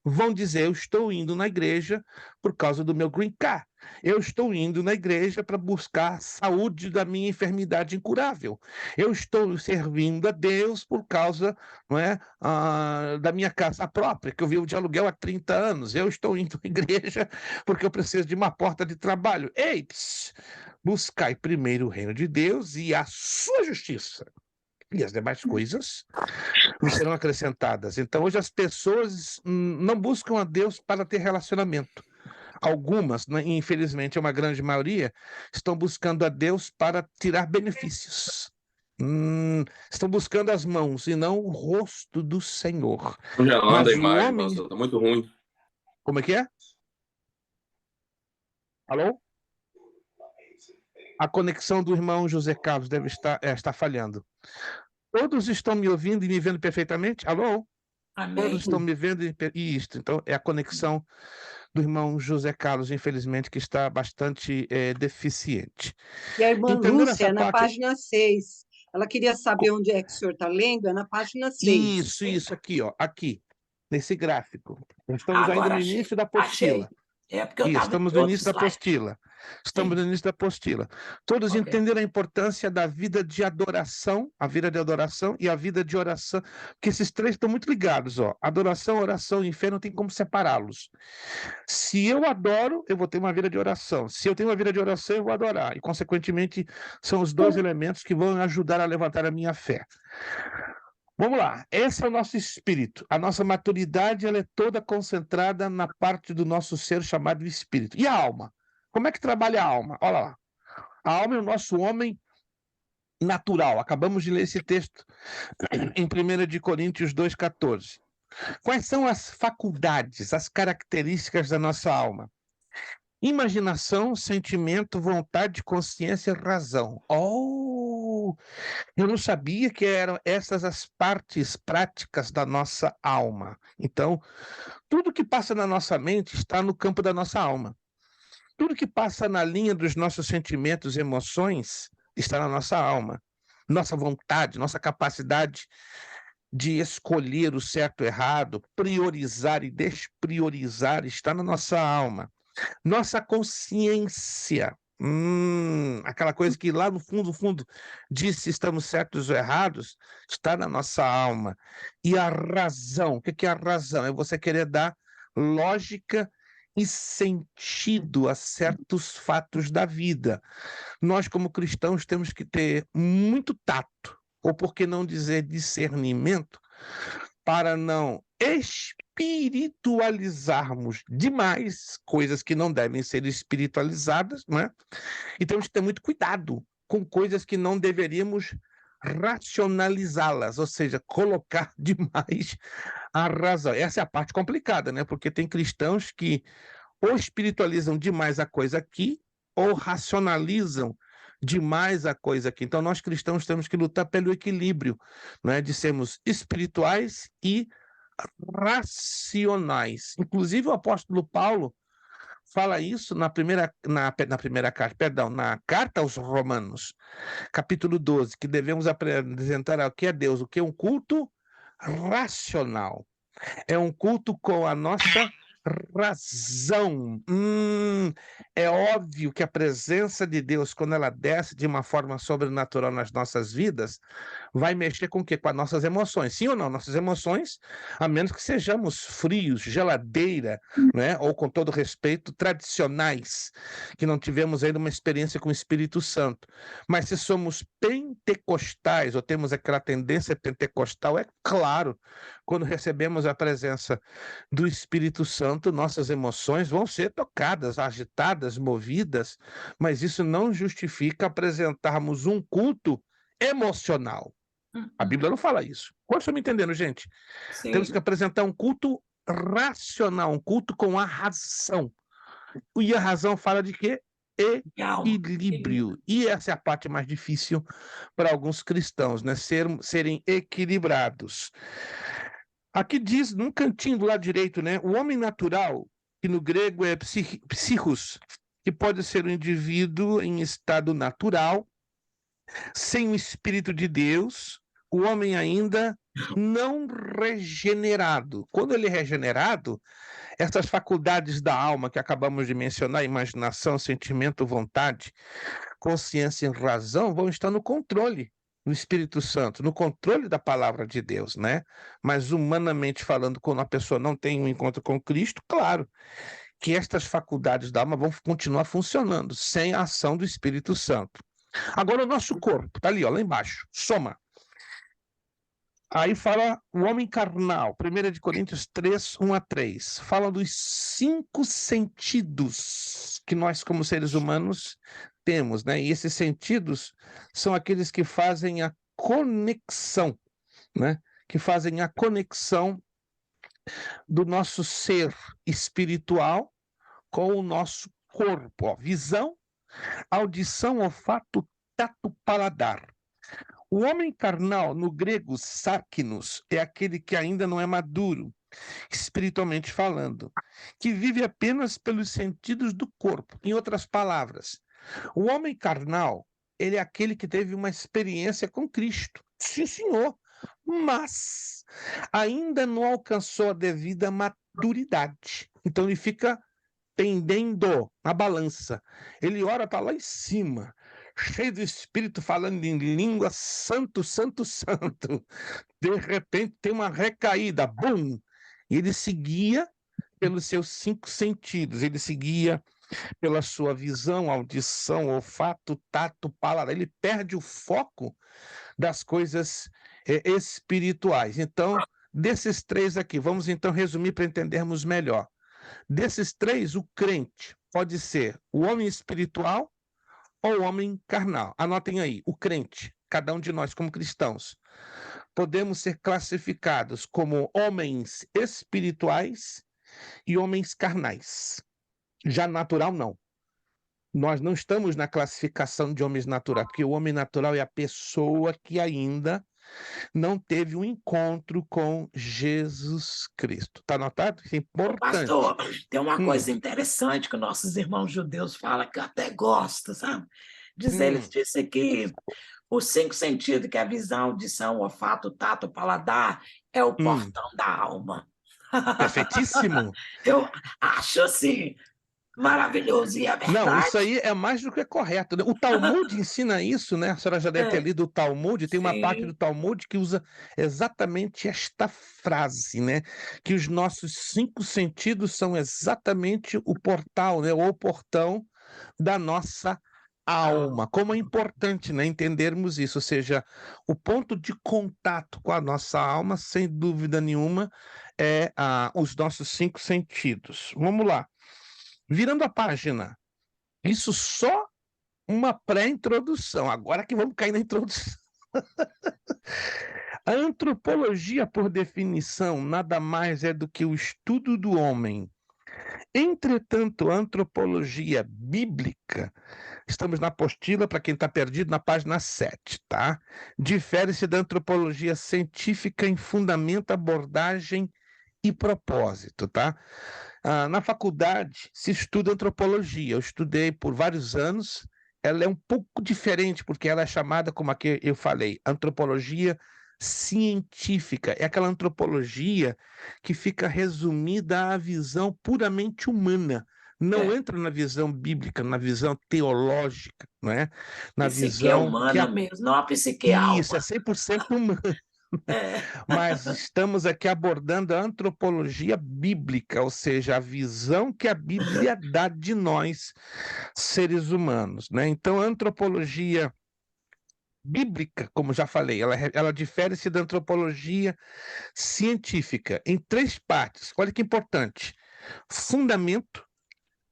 vão dizer: eu estou indo na igreja por causa do meu green card. Eu estou indo na igreja para buscar a saúde da minha enfermidade incurável. Eu estou servindo a Deus por causa, não é, da minha casa própria, que eu vivo de aluguel há 30 anos. Eu estou indo à igreja porque eu preciso de uma porta de trabalho. Ei, buscai primeiro o reino de Deus e a sua justiça, e as demais coisas vos serão acrescentadas. Então, hoje as pessoas não buscam a Deus para ter relacionamento. Algumas, né, infelizmente, uma grande maioria, estão buscando a Deus para tirar benefícios. Estão buscando as mãos e não o rosto do Senhor. Congelando Mas a o imagem, homem... pastor, tá muito ruim. Como é que é? Alô? A conexão do irmão José Carlos deve estar falhando. Todos estão me ouvindo e me vendo perfeitamente? Alô? Amém. Todos estão me vendo e isto. Então, é a conexão do irmão José Carlos, infelizmente, que está bastante deficiente. E a irmã Entendendo Lúcia, essa na parte... página 6. Ela queria saber onde é que o senhor está lendo, é na página 6. Isso, aqui, ó, aqui, nesse gráfico. Estamos ainda Agora no achei. início da Achei. apostila. É porque eu Isso, estava estamos em no outro início da slide. apostila. Estamos no início da apostila. Todos Ok. entenderam a importância da vida de adoração, a vida de adoração e a vida de oração, porque esses três estão muito ligados, ó. Adoração, oração e inferno não tem como separá-los. Se eu adoro, eu vou ter uma vida de oração. Se eu tenho uma vida de oração, eu vou adorar. E, consequentemente, são os dois elementos que vão ajudar a levantar a minha fé. Vamos lá, esse é o nosso espírito. A nossa maturidade ela é toda concentrada na parte do nosso ser chamado espírito. E a alma? Como é que trabalha a alma? Olha lá. A alma é o nosso homem natural. Acabamos de ler esse texto em 1 Coríntios 2,14. Quais são as faculdades, as características da nossa alma? Imaginação, sentimento, vontade, consciência e razão. Eu não sabia que eram essas as partes práticas da nossa alma. Então, tudo que passa na nossa mente está no campo da nossa alma. Tudo que passa na linha dos nossos sentimentos e emoções está na nossa alma. Nossa vontade, nossa capacidade de escolher o certo e o errado, priorizar e despriorizar está na nossa alma. Nossa consciência, aquela coisa que lá no fundo diz se estamos certos ou errados, está na nossa alma. E a razão, o que é a razão? É você querer dar lógica e sentido a certos fatos da vida. Nós, como cristãos, temos que ter muito tato, ou por que não dizer discernimento, para não espiritualizarmos demais coisas que não devem ser espiritualizadas, não é? E temos que ter muito cuidado com coisas que não deveríamos racionalizá-las, ou seja, colocar demais a razão. Essa é a parte complicada, né? Porque tem cristãos que ou espiritualizam demais a coisa aqui, ou racionalizam demais a coisa aqui. Então, nós cristãos temos que lutar pelo equilíbrio, né? De sermos espirituais e racionais. Inclusive, o apóstolo Paulo fala isso na carta aos Romanos, capítulo 12, que devemos apresentar ao que é Deus, o que é um culto racional. É um culto com a nossa razão. É óbvio que a presença de Deus, quando ela desce de uma forma sobrenatural nas nossas vidas, vai mexer com o quê? Com as nossas emoções. Sim ou não? Nossas emoções, a menos que sejamos frios, geladeira, né? Ou, com todo respeito, tradicionais, que não tivemos ainda uma experiência com o Espírito Santo. Mas se somos pentecostais, ou temos aquela tendência pentecostal, é claro, quando recebemos a presença do Espírito Santo, nossas emoções vão ser tocadas, agitadas, movidas, mas isso não justifica apresentarmos um culto emocional. A Bíblia não fala isso. Quantos estão me entendendo, gente? Sim. Temos que apresentar um culto racional, um culto com a razão. E a razão fala de quê? Equilíbrio. E essa é a parte mais difícil para alguns cristãos, né? Serem equilibrados. Aqui diz, num cantinho do lado direito, né? O homem natural, que no grego é psichos, que pode ser um indivíduo em estado natural, sem o Espírito de Deus, o homem ainda não regenerado. Quando ele é regenerado, essas faculdades da alma que acabamos de mencionar, imaginação, sentimento, vontade, consciência e razão, vão estar no controle do Espírito Santo, no controle da palavra de Deus, né? Mas humanamente falando, quando a pessoa não tem um encontro com Cristo, claro que estas faculdades da alma vão continuar funcionando sem a ação do Espírito Santo. Agora o nosso corpo, tá ali, ó, lá embaixo, soma. Aí fala o homem carnal, 1 de Coríntios 3, 1 a 3. Fala dos 5 sentidos que nós, como seres humanos, temos, né? E esses sentidos são aqueles que fazem a conexão, né? Que fazem a conexão do nosso ser espiritual com o nosso corpo. Ó. Visão, audição, olfato, tato, paladar. O homem carnal, no grego, sarkinos, é aquele que ainda não é maduro, espiritualmente falando, que vive apenas pelos sentidos do corpo. Em outras palavras, o homem carnal, ele é aquele que teve uma experiência com Cristo. Sim, senhor, mas ainda não alcançou a devida maturidade. Então ele fica pendendo na balança. Ele ora para lá em cima, cheio do Espírito, falando em língua, santo, santo, santo. De repente tem uma recaída, bum! E ele seguia pelos seus 5 sentidos, ele seguia pela sua visão, audição, olfato, tato, paladar. Ele perde o foco das coisas espirituais. Então, desses 3 aqui, vamos então resumir para entendermos melhor. Desses 3, o crente pode ser o homem espiritual ou o homem carnal. Anotem aí, o crente, cada um de nós como cristãos, podemos ser classificados como homens espirituais e homens carnais. Já natural, não. Nós não estamos na classificação de homens naturais, porque o homem natural é a pessoa que ainda não teve um encontro com Jesus Cristo. Está anotado? Isso é importante. Pastor, tem uma coisa interessante que nossos irmãos judeus falam, que eu até gosto, sabe? Eles dizem que os 5 sentidos, que é a visão, audição, olfato, tato, paladar, é o portão da alma. Perfeitíssimo. Eu acho assim, maravilhoso, e é verdade. Não, isso aí é mais do que correto. Né? O Talmud ensina isso, né? A senhora já deve ter lido o Talmud, tem uma parte do Talmud que usa exatamente esta frase, né? Que os nossos 5 sentidos são exatamente o portal, né? Ou o portão da nossa alma. Como é importante, né, entendermos isso, ou seja, o ponto de contato com a nossa alma, sem dúvida nenhuma, é os nossos 5 sentidos. Vamos lá. Virando a página, isso só uma pré-introdução, agora que vamos cair na introdução. A antropologia, por definição, nada mais é do que o estudo do homem. Entretanto, a antropologia bíblica, estamos na apostila, para quem está perdido, na página 7, tá? Difere-se da antropologia científica em fundamento, abordagem e propósito, tá? Na faculdade se estuda antropologia, eu estudei por vários anos, ela é um pouco diferente, porque ela é chamada, como aqui eu falei, antropologia científica, é aquela antropologia que fica resumida à visão puramente humana, não entra na visão bíblica, na visão teológica, não é? Na visão humana mesmo, não a psique alma. Isso, é 100% humana. Mas estamos aqui abordando a antropologia bíblica, ou seja, a visão que a Bíblia dá de nós, seres humanos, né? Então, a antropologia bíblica, como já falei, ela difere-se da antropologia científica em 3 partes. Olha que importante: fundamento,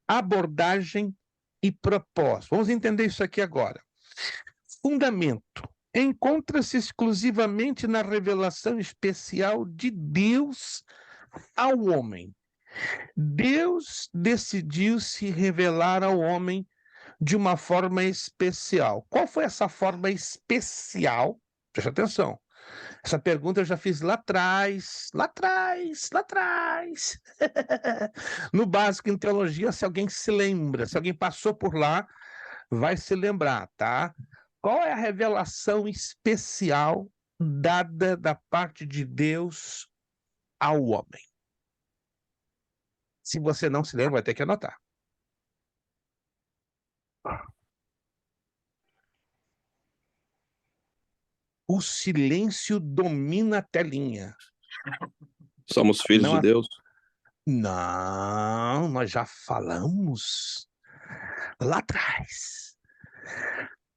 abordagem e propósito. Vamos entender isso aqui agora. Fundamento encontra-se exclusivamente na revelação especial de Deus ao homem. Deus decidiu se revelar ao homem de uma forma especial. Qual foi essa forma especial? Preste atenção. Essa pergunta eu já fiz lá atrás. No básico em teologia, se alguém se lembra, se alguém passou por lá, vai se lembrar, tá? Qual é a revelação especial dada da parte de Deus ao homem. Se você não se lembra, vai ter que anotar. O silêncio domina a telinha. Somos filhos Não de há- Deus. Não, nós já falamos lá atrás.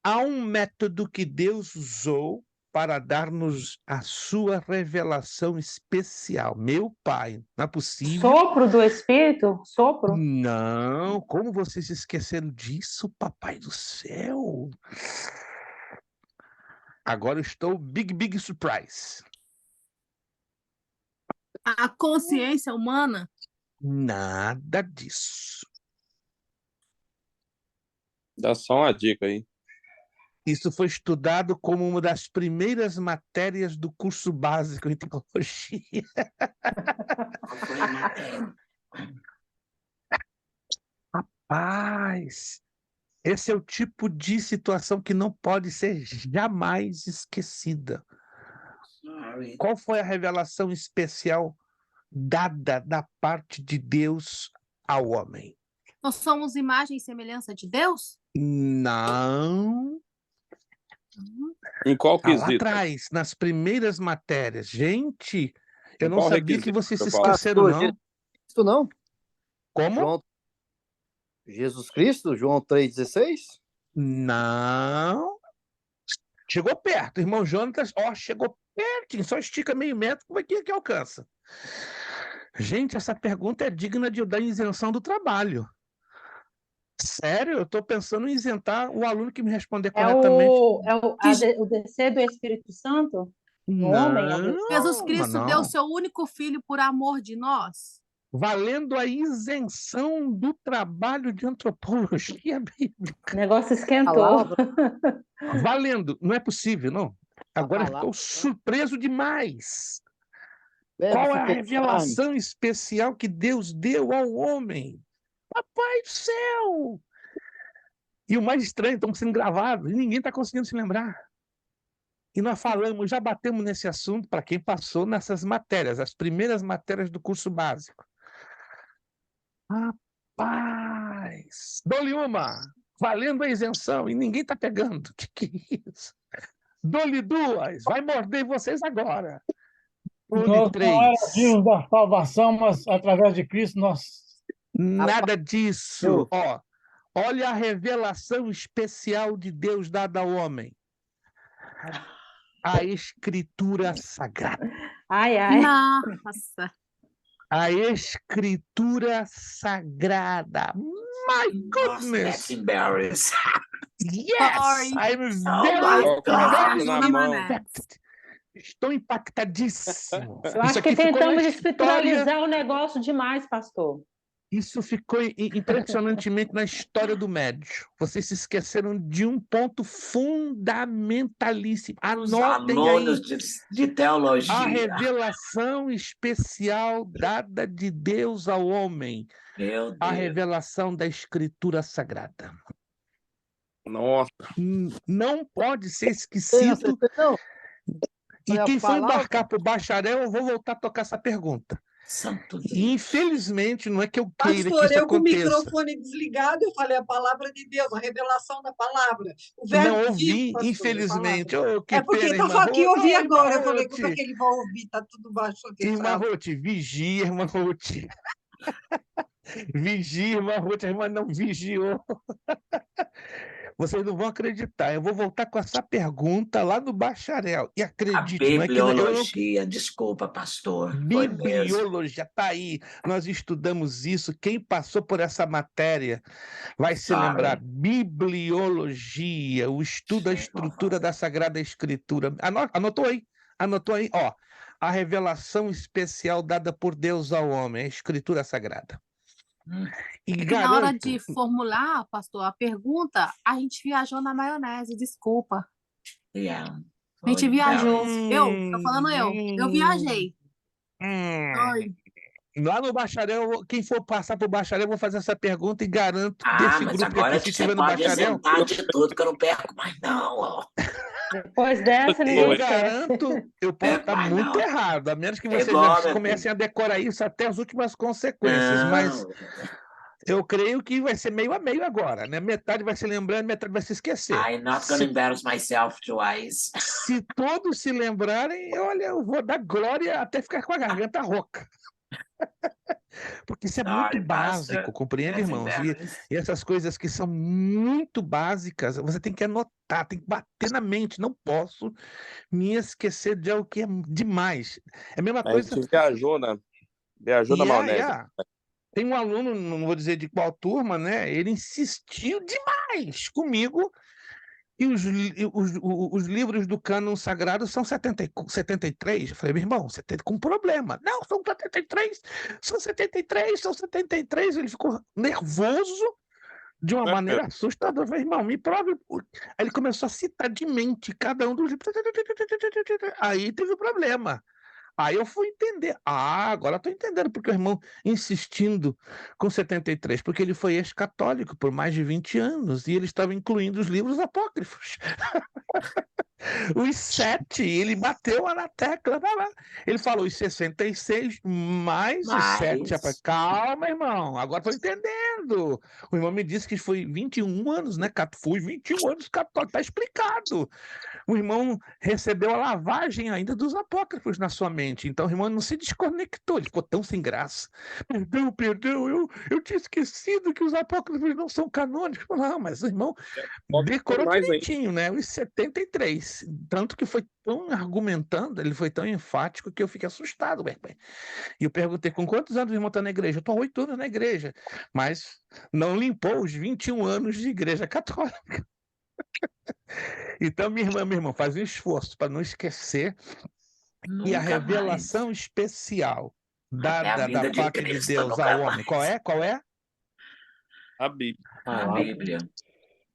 Há um método que Deus usou para dar-nos a sua revelação especial. Meu Pai, não é possível? Sopro do Espírito? Sopro? Não, como vocês esqueceram disso, papai do céu? Agora eu estou big surprise. A consciência humana? Nada disso. Dá só uma dica aí. Isso foi estudado como uma das primeiras matérias do curso básico em teologia. Qual foi a matéria? Rapaz, esse é o tipo de situação que não pode ser jamais esquecida. Sorry. Qual foi a revelação especial dada da parte de Deus ao homem? Nós somos imagem e semelhança de Deus? Não. Em qual Tá lá quesito? atrás, nas primeiras matérias. Gente, eu Em não qual sabia que requisito vocês se que eu falo? esqueceram, não. Cristo não? Como? João... Jesus Cristo, João 3,16? Não. Chegou perto. Irmão Jonatas, chegou pertinho. Só estica meio metro, como é que alcança? Gente, essa pergunta é digna da isenção do trabalho. Sério, eu estou pensando em isentar o aluno que me responder corretamente. O descer do Espírito Santo? No homem? Jesus Cristo não. deu seu único filho por amor de nós? Valendo a isenção do trabalho de antropologia bíblica. O negócio esquentou. Valendo. Não é possível, não. Agora palavra, estou surpreso demais. Verbo Qual é a ficou revelação especial que Deus deu ao homem? Papai do céu! E o mais estranho, estamos sendo gravados e ninguém está conseguindo se lembrar. E nós falamos, já batemos nesse assunto para quem passou nessas matérias, as primeiras matérias do curso básico. Rapaz! Dou-lhe uma, valendo a isenção, e ninguém está pegando. Que é isso? Dou-lhe duas, vai morder vocês agora. Dou-lhe Nós três. não éramos da salvação, mas através de Cristo nós... Nada disso. Olha a revelação especial de Deus dada ao homem. A Escritura Sagrada. Ai, ai. Nossa. A Escritura Sagrada. My Nossa, goodness. that's embarrassing. Yes, Sorry. I'm Oh very, my very God. Na mão. impacted. Estou impactadíssimo. Eu acho que tentamos espiritualizar o negócio demais, pastor. Isso ficou impressionantemente na história do médio. Vocês se esqueceram de um ponto fundamentalíssimo. Os Anotem alunos aí. de teologia. A revelação especial dada de Deus ao homem. Meu A Deus. revelação da Escritura Sagrada. Nossa. Não pode ser esquecido. Não. E Foi a quem for palavra. embarcar para o bacharel, eu vou voltar a tocar essa pergunta. Santo Deus. E, infelizmente, não é que eu queira que Pastor, isso eu com o aconteça. microfone desligado, eu falei a palavra de Deus, a revelação da palavra. O verbo Não vivo, ouvi, pastor, infelizmente. a palavra. Oh, que É porque pena, irmã estava aqui, eu Ruth. ouvi Oh, agora. irmã Eu falei, Ruth. como é que ele vai ouvir? Está tudo baixo aqui, Irmã sabe? Ruth, vigia, irmã Ruth. Vigia, irmã Ruth, a irmã não vigiou. Vocês não vão acreditar. Eu vou voltar com essa pergunta lá no bacharel. E A acredite, não é que eu não... bibliologia, desculpa, pastor. Foi mesmo. Bibliologia, tá aí. Nós estudamos isso. Quem passou por essa matéria vai se Sorry. lembrar. Bibliologia, o estudo da estrutura da Sagrada Escritura. Anotou aí? Anotou aí? Ó, a revelação especial dada por Deus ao homem, a Escritura Sagrada. E É que na hora garanto, de formular, pastor, a pergunta, a gente viajou na maionese, desculpa. Yeah. A gente Foi viajou. embarrassing. Tô falando eu viajei. Sorry. lá no bacharel, quem for passar para o bacharel, eu vou fazer essa pergunta e garanto Ah, desse mas grupo agora aqui, se você estiver no pode bacharel, isentar de tudo que eu não perco mais, não. Ó. Depois dessa, Eu ninguém esquece. garanto, eu posso estar Vai muito não. errado, a menos que É vocês igual, já meu comecem filho. a decorar isso até as últimas consequências, mas Não, eu creio que vai ser meio a meio agora, né? Metade vai se lembrando, metade vai se esquecer. I'm not gonna embarrass myself twice. Se todos se lembrarem, olha, eu vou dar glória até ficar com a garganta rouca. Porque isso é muito Sorry, básico, Pastor. compreende, That's irmãos? E embarrassing. essas coisas que são muito básicas, você tem que anotar, tem que bater na mente. Não posso me esquecer de algo que é demais. É a mesma A coisa. gente viajou na maionese. Yeah. Tem um aluno, não vou dizer de qual turma, né? Ele insistiu demais comigo. E os livros do cânon sagrado são 73. Eu falei, meu irmão, você tem com problema. Não, são 73, são 73, são 73. Ele ficou nervoso de uma maneira assustadora. Eu falei, irmão, me prove. Aí ele começou a citar de mente cada um dos livros. Aí teve o problema. Aí eu fui entender. Agora estou entendendo porque o irmão insistindo com 73, porque ele foi ex-católico por mais de 20 anos e ele estava incluindo os livros apócrifos. Os 7, ele bateu lá na tecla. Ele falou os 66 mais os 7. Mas, Calma, irmão, agora estou entendendo. O irmão me disse que foi 21 anos, né? Fui 21 anos católico, está explicado. O irmão recebeu a lavagem ainda dos apócrifos na sua mente. Então o irmão não se desconectou, ele ficou tão sem graça. Perdão, eu tinha esquecido que os apócrifos não são canônicos. Não, mas o irmão decorou mais direitinho, né? Os 73. Tanto que foi tão argumentando, ele foi tão enfático que eu fiquei assustado. E eu perguntei, com quantos anos o irmão está na igreja? Eu estou há 8 anos na igreja, mas não limpou os 21 anos de igreja católica. Então, minha irmã, meu irmão, faz um esforço para não esquecer que a nunca mais. revelação especial Até a dada vida da de parte de Cristo, Deus nunca ao homem, mais. qual é? A Bíblia. A Bíblia,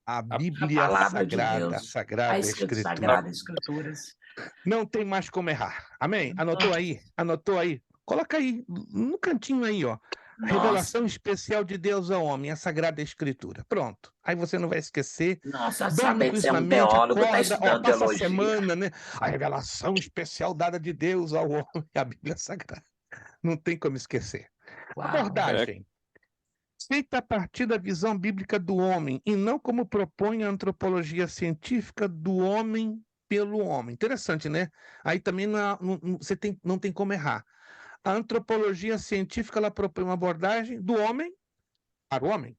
A a Bíblia palavra de Sagrada, a Deus, a Sagrada Escritura, Escritura. Sagrada Escrituras. Não tem mais como errar. Amém? Anotou aí? Anotou aí? Coloca aí, no cantinho aí, ó. Nossa, Revelação especial de Deus ao homem, a Sagrada Escritura. Pronto. Aí você não vai esquecer. nossa, Dorme saber com que isso você é na um mente, teólogo, está acorda, ó, estudando passa a teologia. semana, né? A revelação especial dada de Deus ao homem, a Bíblia Sagrada. Não tem como esquecer. Uau. Abordagem. Feita a partir da visão bíblica do homem, e não como propõe a antropologia científica do homem pelo homem. Interessante, né? Aí também você não tem como errar. A antropologia científica ela propõe uma abordagem do homem para o homem.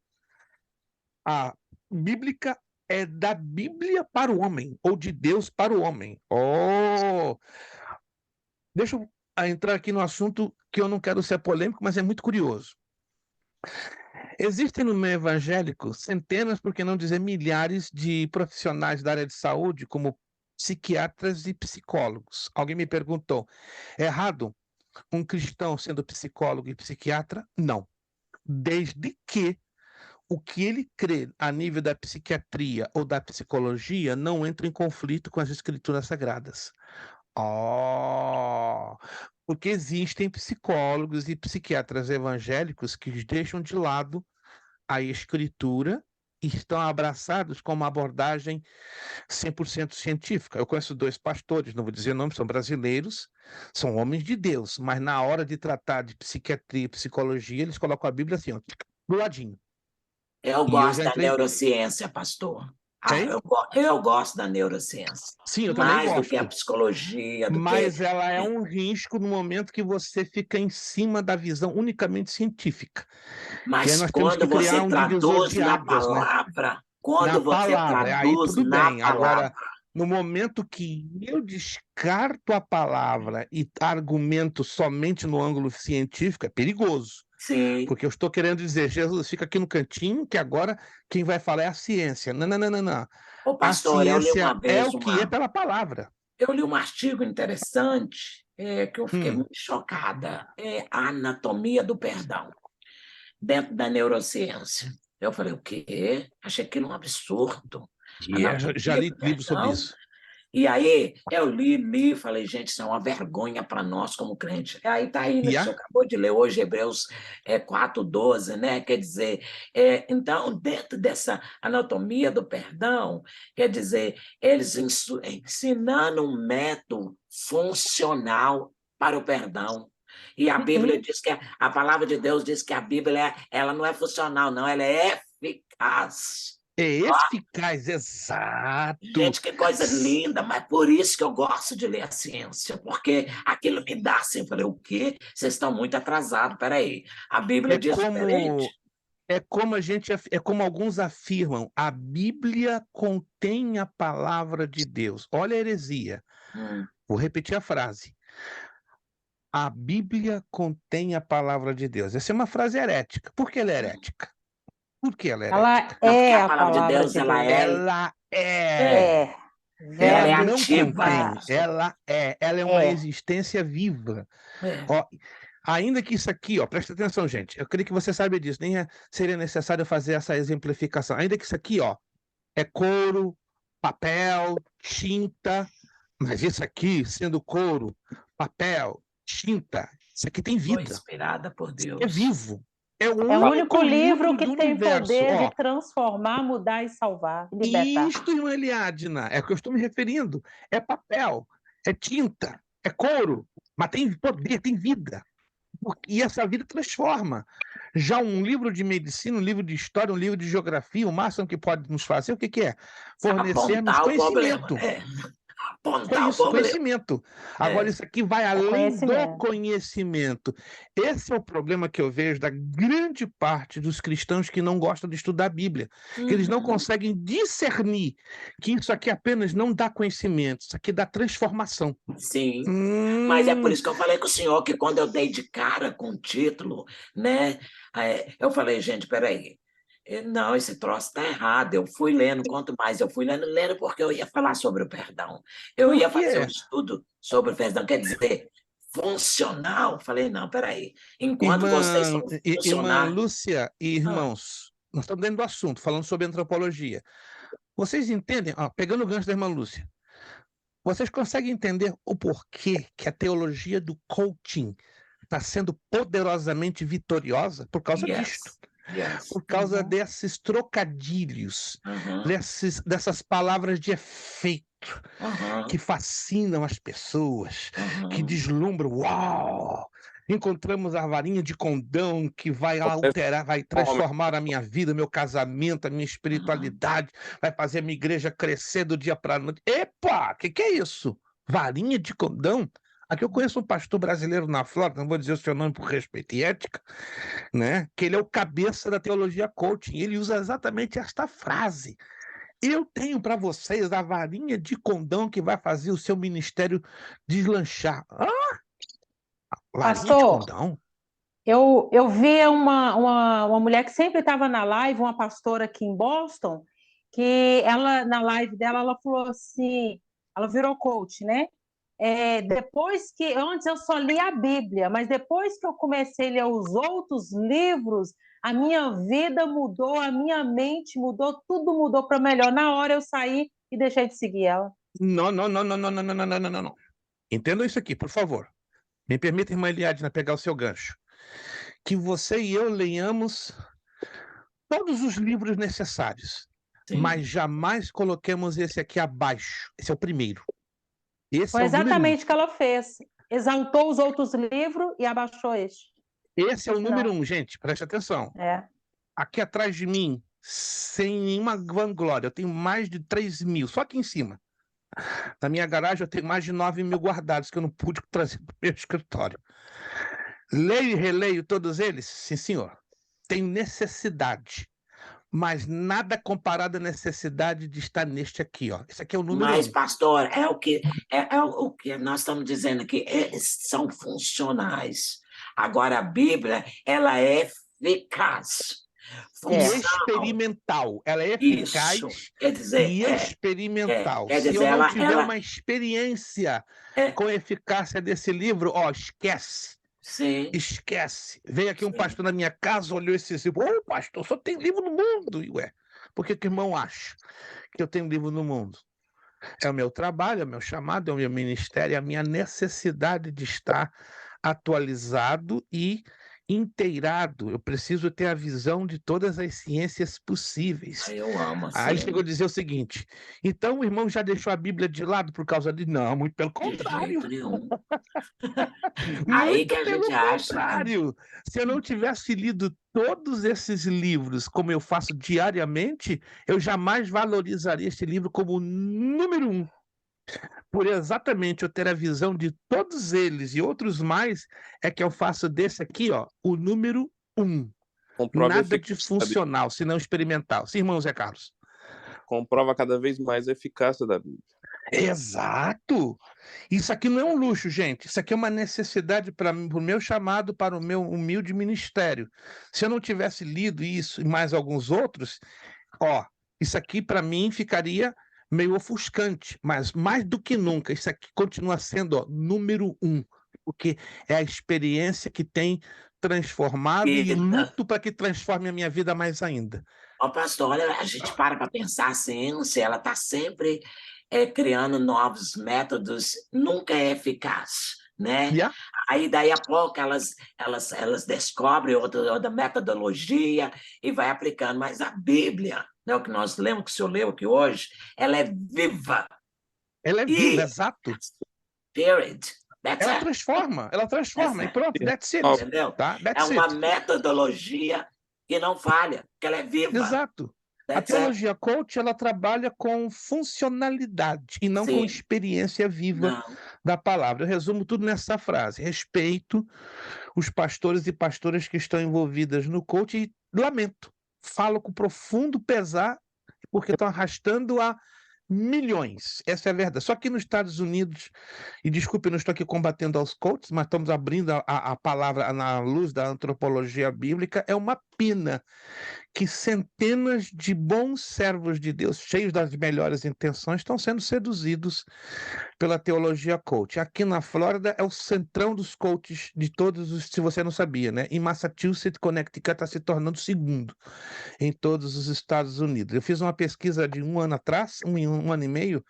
A bíblica é da Bíblia para o homem, ou de Deus para o homem. Deixa eu entrar aqui no assunto que eu não quero ser polêmico, mas é muito curioso. Existem no meio evangélico centenas, por que não dizer milhares, de profissionais da área de saúde, como psiquiatras e psicólogos. Alguém me perguntou, é errado um cristão sendo psicólogo e psiquiatra? Não. Desde que o que ele crê a nível da psiquiatria ou da psicologia não entre em conflito com as escrituras sagradas. Porque existem psicólogos e psiquiatras evangélicos que deixam de lado a escritura e estão abraçados com uma abordagem 100% científica. Eu conheço 2 pastores, não vou dizer nome, são brasileiros, são homens de Deus, mas na hora de tratar de psiquiatria e psicologia, eles colocam a Bíblia assim, ó, do ladinho. Eu E eu gosto já da entrei... neurociência, pastor. Hein? Eu gosto da neurociência. Sim, eu também Mais do gosto. que a psicologia, do Mas que... ela é um risco no momento que você fica em cima da visão unicamente científica. Que aí Mas nós temos quando que criar você um divisor traduz de na águas, né? palavra, quando Na você palavra, aí traduz tudo na bem. palavra, Agora, no momento que eu descarto a palavra e argumento somente no ângulo científico, é perigoso. sim, Porque eu estou querendo dizer, Jesus, fica aqui no cantinho, que agora quem vai falar é a ciência. Não. ô A pastor, eu li uma ciência é vez o que é pela palavra. eu li um artigo interessante que eu fiquei Hum. muito chocada. A anatomia do perdão, dentro da neurociência. Eu falei, o quê? Achei aquilo um absurdo. Já li livros sobre isso. E aí eu li, falei, gente, isso é uma vergonha para nós como crente. E aí está aí, né, que o senhor acabou de ler hoje, Hebreus 4:12, né? Quer dizer, então, dentro dessa anatomia do perdão, quer dizer, eles ensinando um método funcional para o perdão. E a Bíblia diz que a palavra de Deus diz que a Bíblia ela não é funcional, não, ela é eficaz. É eficaz, exato. Gente, que coisa linda, mas por isso que eu gosto de ler a ciência, porque aquilo me dá assim, eu falei, o quê? Vocês estão muito atrasados, peraí. A Bíblia diz diferente. É como alguns afirmam, a Bíblia contém a palavra de Deus. Olha a heresia. Vou repetir a frase. A Bíblia contém a palavra de Deus. Essa é uma frase herética. Por que ela é herética? Por que ela é herética? Ela é a palavra de Deus, ela é. Ela é. Ela é não ativa. contém. Ela é uma existência viva. Ó, ainda que isso aqui, ó, presta atenção, gente. Eu creio que você sabe disso. Nem seria necessário fazer essa exemplificação. Ainda que isso aqui, ó, é couro, papel, tinta. Mas isso aqui, sendo couro, papel, tinta, isso aqui tem vida. Foi inspirada por Deus. É vivo. É o único livro que do tem universo. poder Ó, de transformar, mudar e salvar, libertar. isto, irmã Eliadna, é o que eu estou me referindo. É papel, é tinta, é couro, mas tem poder, tem vida. E essa vida transforma. Já um livro de medicina, um livro de história, um livro de geografia, o máximo que pode nos fazer, o que que é? Fornecermos Apontar o conhecimento. problema. Apontar É o isso, problema. conhecimento. Agora, isso aqui vai além do conhecimento. conhecimento. Esse é o problema que eu vejo da grande parte dos cristãos que não gostam de estudar a Bíblia. Que eles não conseguem discernir que isso aqui apenas não dá conhecimento, isso aqui dá transformação. Sim, mas é por isso que eu falei com o senhor que quando eu dei de cara com o título, né, eu falei, gente, peraí, não, esse troço está errado. Eu fui lendo, quanto mais eu fui lendo porque eu ia falar sobre o perdão. Eu ia fazer um estudo sobre o perdão, quer dizer, funcional. Falei, não, peraí, enquanto vocês são Irmã funcionais... Lúcia e irmãos, nós estamos dentro do assunto, falando sobre antropologia. Vocês entendem, pegando o gancho da irmã Lúcia, vocês conseguem entender o porquê que a teologia do coaching está sendo poderosamente vitoriosa? Por causa disto. Por causa desses trocadilhos, dessas palavras de efeito que fascinam as pessoas, que deslumbram. Uau! Encontramos a varinha de condão que vai alterar, vai transformar a minha vida, meu casamento, a minha espiritualidade, vai fazer a minha igreja crescer do dia para a noite. Epa! O que é isso? Varinha de condão? Aqui eu conheço um pastor brasileiro na Flórida, não vou dizer o seu nome por respeito e ética, né? Que ele é o cabeça da teologia coaching. Ele usa exatamente esta frase. Eu tenho para vocês a varinha de condão que vai fazer o seu ministério deslanchar. Varinha de Pastor, condão? eu vi uma mulher que sempre estava na live, uma pastora aqui em Boston, que ela, na live dela, ela falou assim, ela virou coach, né? Depois que, antes eu só lia a Bíblia, mas depois que eu comecei a ler os outros livros, a minha vida mudou, a minha mente mudou, tudo mudou para melhor. Na hora eu saí e deixei de seguir ela. Não. Entendam isso aqui, por favor. Me permita, irmã Eliadna, pegar o seu gancho. Que você e eu leiamos todos os livros necessários, mas jamais coloquemos esse aqui abaixo. Esse é o primeiro. Foi exatamente o que ela fez. Exaltou os outros livros e abaixou este. Esse é o número 1, gente. Preste atenção. Aqui atrás de mim, sem nenhuma vanglória, eu tenho mais de 3.000, só aqui em cima. Na minha garagem eu tenho mais de 9.000 guardados, que eu não pude trazer para o meu escritório. Leio e releio todos eles? Sim, senhor. Tenho necessidade. Mas nada comparado à necessidade de estar neste aqui, ó. Esse aqui é o número 1. Mas, pastor, é o que nós estamos dizendo aqui. Eles são funcionais. Agora, a Bíblia, ela é eficaz. Experimental. Ela é eficaz e experimental. Se eu não tiver uma experiência com a eficácia desse livro, esquece. Sim. Esquece. Veio aqui um pastor na minha casa, olhou esse livro. Pastor, só tem livro no mundo. Ué, por que o irmão acha que eu tenho livro no mundo? É o meu trabalho, é o meu chamado, é o meu ministério, é a minha necessidade de estar atualizado e inteirado. Eu preciso ter a visão de todas as ciências possíveis. Eu amo Aí chegou a assim. dizer o seguinte: então o irmão já deixou a Bíblia de lado por causa de. Não, muito pelo De contrário. jeito nenhum. Aí que Muito a pelo gente acha, né? contrário. Se eu não tivesse lido todos esses livros como eu faço diariamente, eu jamais valorizaria este livro como número um. Por exatamente eu ter a visão de todos eles e outros mais, é que eu faço desse aqui, ó, o número um. Comprova a Nada de eficácia da Bíblia. funcional, senão experimental. Sim, irmão Zé Carlos? Comprova cada vez mais a eficácia da Bíblia. Exato! Isso aqui não é um luxo, gente. Isso aqui é uma necessidade para o meu chamado, para o meu humilde ministério. Se eu não tivesse lido isso e mais alguns outros, ó, isso aqui para mim ficaria meio ofuscante, mas mais do que nunca, isso aqui continua sendo, ó, número um, porque é a experiência que tem transformado e Vida. luto para que transforme a minha vida mais ainda. Ó, pastor, olha, a gente para pensar, a ciência, ela está sempre criando novos métodos, nunca é eficaz, né? Yeah? Aí, daí a pouco, elas descobrem outra metodologia e vai aplicando. Mas a Bíblia, né, o que nós lemos, que o senhor leu aqui hoje, ela é viva. Ela é viva, exato. Period. That's Ela it. transforma, e pronto, that's it, Entendeu? tá? É That's uma it. metodologia que não falha, porque ela é viva. Exato. A That's it. teologia coach, ela trabalha com funcionalidade e não com Sim. experiência viva Não. da palavra. Eu resumo tudo nessa frase: respeito os pastores e pastoras que estão envolvidas no coach e lamento, falo com profundo pesar, porque estão arrastando a milhões. Essa é a verdade. Só que nos Estados Unidos, e desculpe, eu não estou aqui combatendo aos coaches, mas estamos abrindo a palavra na luz da antropologia bíblica, é uma pena que centenas de bons servos de Deus, cheios das melhores intenções, estão sendo seduzidos pela teologia coach. Aqui na Flórida é o centrão dos coaches de todos os, se você não sabia, né? Em Massachusetts, Connecticut está se tornando o segundo em todos os Estados Unidos. Eu fiz uma pesquisa de um ano atrás, um ano e meio,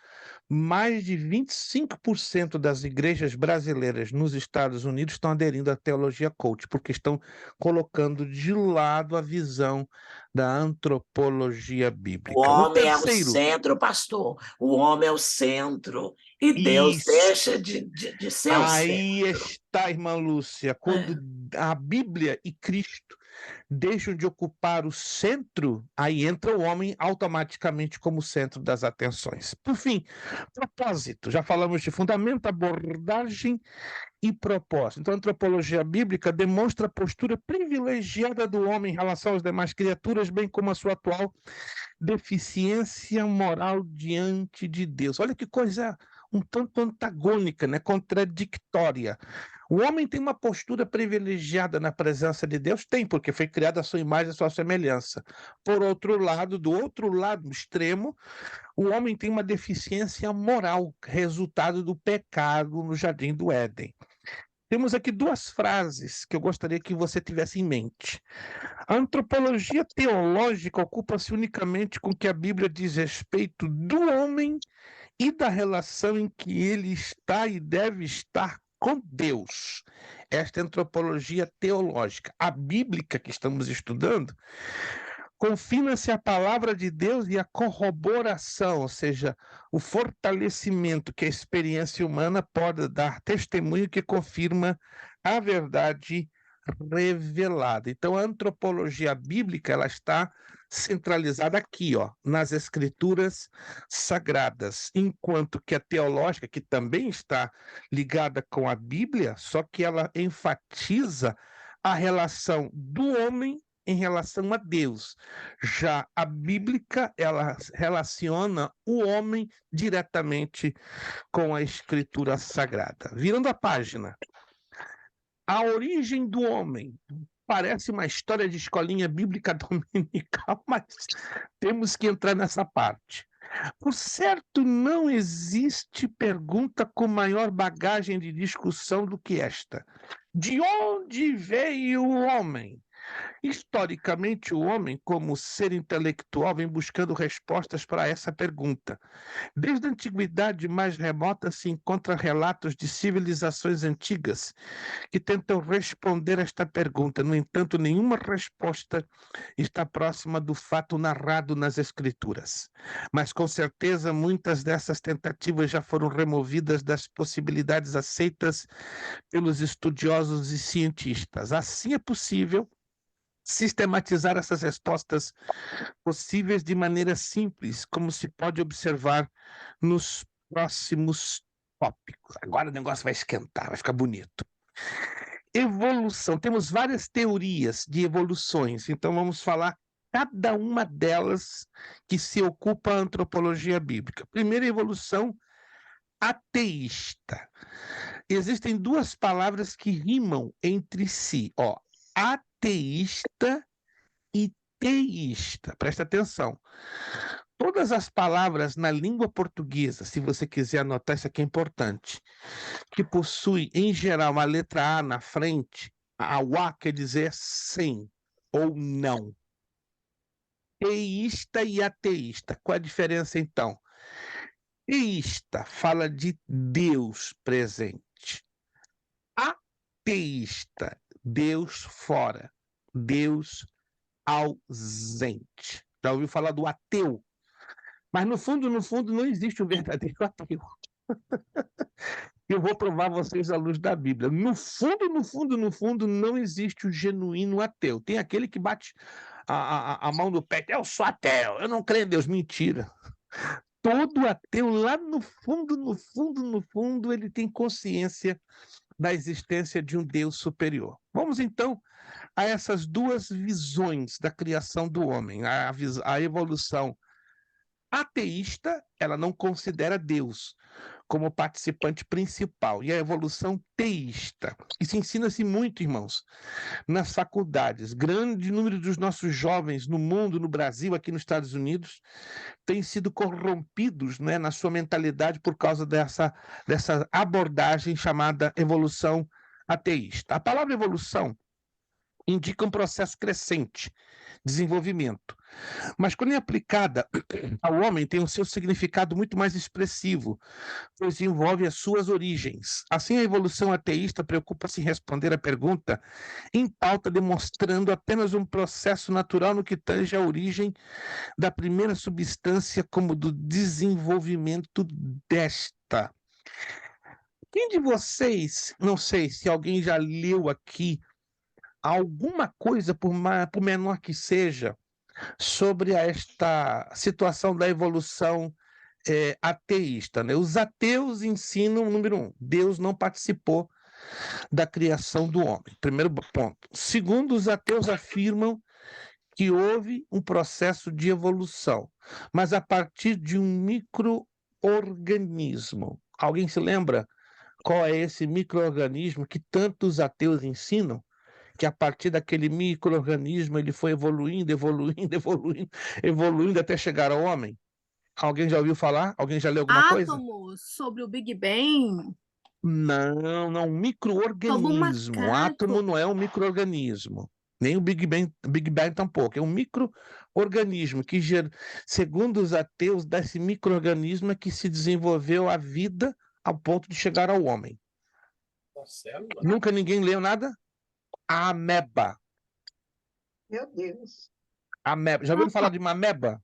mais de 25% das igrejas brasileiras nos Estados Unidos estão aderindo à teologia coach, porque estão colocando de lado a visão da antropologia bíblica. O homem é o terceiro, centro, pastor. O homem é o centro. E Deus isso. deixa de ser o centro. Aí está, irmã Lúcia, quando a Bíblia e Cristo deixam de ocupar o centro, aí entra o homem automaticamente como centro das atenções. Por fim, propósito. Já falamos de fundamento, abordagem e propósito. Então, a antropologia bíblica demonstra a postura privilegiada do homem em relação às demais criaturas, bem como a sua atual deficiência moral diante de Deus. Olha que coisa um tanto antagônica, né? Contraditória. O homem tem uma postura privilegiada na presença de Deus? Tem, porque foi criado à sua imagem e à sua semelhança. Por outro lado, do outro lado extremo, o homem tem uma deficiência moral, resultado do pecado no Jardim do Éden. Temos aqui duas frases que eu gostaria que você tivesse em mente. A antropologia teológica ocupa-se unicamente com o que a Bíblia diz a respeito do homem e da relação em que ele está e deve estar com Deus. Esta é a antropologia teológica. A bíblica que estamos estudando confina-se à palavra de Deus e à corroboração, ou seja, o fortalecimento que a experiência humana pode dar testemunho que confirma a verdade revelada. Então, a antropologia bíblica, ela está centralizada aqui, ó, nas escrituras sagradas, enquanto que a teológica, que também está ligada com a Bíblia, só que ela enfatiza a relação do homem em relação a Deus. Já a bíblica, ela relaciona o homem diretamente com a escritura sagrada. Virando a página, a origem do homem parece uma história de escolinha bíblica dominical, mas temos que entrar nessa parte. Por certo, não existe pergunta com maior bagagem de discussão do que esta. De onde veio o homem? Historicamente, o homem, como ser intelectual, vem buscando respostas para essa pergunta. Desde a antiguidade mais remota se encontram relatos de civilizações antigas que tentam responder esta pergunta. No entanto, nenhuma resposta está próxima do fato narrado nas Escrituras. Mas, com certeza, muitas dessas tentativas já foram removidas das possibilidades aceitas pelos estudiosos e cientistas. Assim, é possível sistematizar essas respostas possíveis de maneira simples, como se pode observar nos próximos tópicos. Agora o negócio vai esquentar, vai ficar bonito. Evolução. Temos várias teorias de evoluções, então vamos falar cada uma delas que se ocupa a antropologia bíblica. Primeira evolução ateísta. Existem duas palavras que rimam entre si, ó, ateísta e teísta. Presta atenção. Todas as palavras na língua portuguesa, se você quiser anotar, isso aqui é importante, que possui, em geral, a letra A na frente, a A quer dizer sim ou não. Teísta e ateísta. Qual a diferença, então? Teísta fala de Deus presente. Ateísta, Deus fora, Deus ausente. Já ouviu falar do ateu? Mas no fundo, não existe um verdadeiro ateu. Eu vou provar a vocês à luz da Bíblia. No fundo, não existe o genuíno ateu. Tem aquele que bate a mão no peito. Eu sou ateu, eu não creio em Deus. Mentira. Todo ateu, lá no fundo, ele tem consciência da existência de um Deus superior. Vamos, então, a essas duas visões da criação do homem. A evolução ateísta, ela não considera Deus como participante principal, e a evolução teísta. Isso ensina-se muito, irmãos, nas faculdades. Grande número dos nossos jovens no mundo, no Brasil, aqui nos Estados Unidos, têm sido corrompidos, né, na sua mentalidade por causa dessa abordagem chamada evolução ateísta. A palavra evolução indica um processo crescente, desenvolvimento. Mas quando é aplicada ao homem, tem o seu significado muito mais expressivo, pois envolve as suas origens. Assim, a evolução ateísta preocupa-se em responder a pergunta em pauta, demonstrando apenas um processo natural no que tange a origem da primeira substância como do desenvolvimento desta. Quem de vocês, não sei se alguém já leu aqui alguma coisa, por menor que seja, sobre esta situação da evolução ateísta, né? Os ateus ensinam, número 1, Deus não participou da criação do homem. Primeiro ponto. Segundo, os ateus afirmam que houve um processo de evolução, mas a partir de um micro-organismo. Alguém se lembra qual é esse micro-organismo que tantos ateus ensinam? Que a partir daquele micro-organismo ele foi evoluindo até chegar ao homem? Alguém já ouviu falar? Alguém já leu alguma coisa? Átomos sobre o Big Bang. Não, micro-organismo. Algum macaco. Átomo não é um micro-organismo. Nem o Big Bang tampouco. É um micro-organismo que, segundo os ateus, desse micro-organismo é que se desenvolveu a vida ao ponto de chegar ao homem. Nunca ninguém leu nada? A ameba. Meu Deus. Ameba. Já ouviram falar de uma ameba?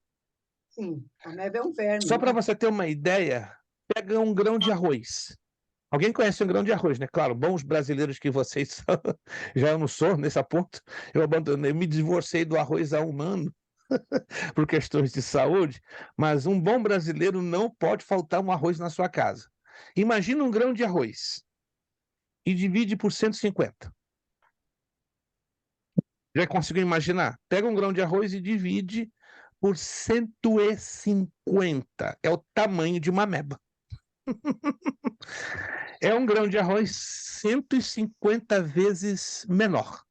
Sim, a ameba é um verme. Só para né? você ter uma ideia, pega um grão de arroz. Alguém conhece um grão de arroz, né? Claro, bons brasileiros que vocês são. Já eu não sou nesse ponto. Eu me divorciei do arroz há um ano por questões de saúde, mas um bom brasileiro não pode faltar um arroz na sua casa. Imagina um grão de arroz e divide por 150. Já conseguiu imaginar? Pega um grão de arroz e divide por 150. É o tamanho de uma ameba. É um grão de arroz 150 vezes menor.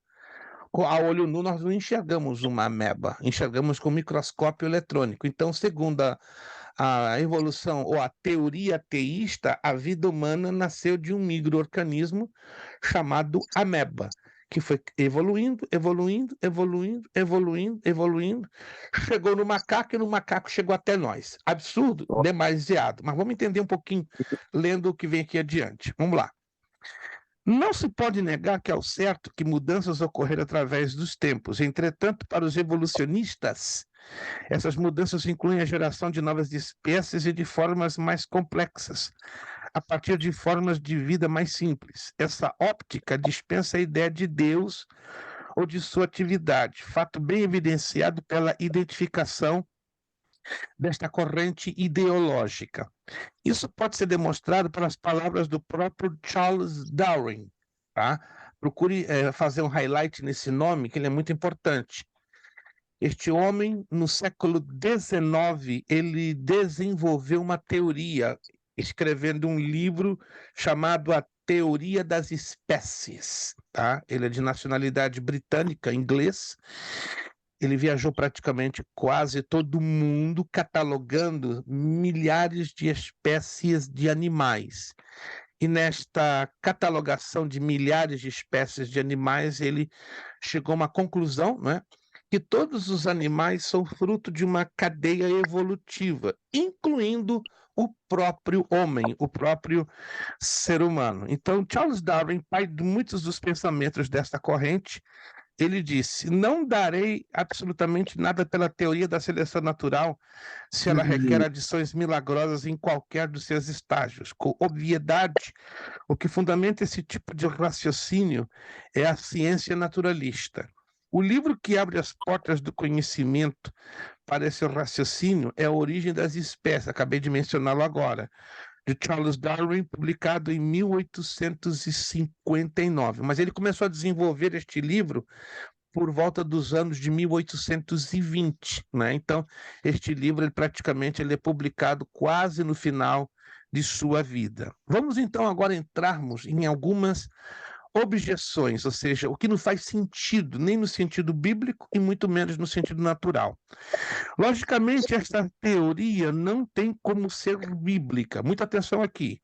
A olho nu, nós não enxergamos uma ameba, enxergamos com microscópio eletrônico. Então, segundo a evolução ou a teoria ateísta, a vida humana nasceu de um micro-organismo chamado ameba, que foi evoluindo, chegou no macaco e no macaco chegou até nós. Absurdo, demasiado. Mas vamos entender um pouquinho lendo o que vem aqui adiante. Vamos lá. Não se pode negar que é o certo que mudanças ocorreram através dos tempos. Entretanto, para os evolucionistas, essas mudanças incluem a geração de novas espécies e de formas mais complexas, a partir de formas de vida mais simples. Essa óptica dispensa a ideia de Deus ou de sua atividade, fato bem evidenciado pela identificação desta corrente ideológica. Isso pode ser demonstrado pelas palavras do próprio Charles Darwin. Tá? Procure fazer um highlight nesse nome, que ele é muito importante. Este homem, no século XIX, ele desenvolveu uma teoria, escrevendo um livro chamado A Teoria das Espécies. Tá? Ele é de nacionalidade britânica, inglês. Ele viajou praticamente quase todo o mundo, catalogando milhares de espécies de animais. E nesta catalogação de milhares de espécies de animais, ele chegou a uma conclusão, né, que todos os animais são fruto de uma cadeia evolutiva, incluindo o próprio homem, o próprio ser humano. Então, Charles Darwin, pai de muitos dos pensamentos desta corrente, ele disse: não darei absolutamente nada pela teoria da seleção natural se ela requer adições milagrosas em qualquer dos seus estágios. Com obviedade, o que fundamenta esse tipo de raciocínio é a ciência naturalista. O livro que abre as portas do conhecimento para esse raciocínio é A Origem das Espécies, acabei de mencioná-lo agora, de Charles Darwin, publicado em 1859. Mas ele começou a desenvolver este livro por volta dos anos de 1820, né? Então, este livro, ele é publicado quase no final de sua vida. Vamos, então, agora entrarmos em algumas objeções, ou seja, o que não faz sentido, nem no sentido bíblico e muito menos no sentido natural. Logicamente, esta teoria não tem como ser bíblica. Muita atenção aqui.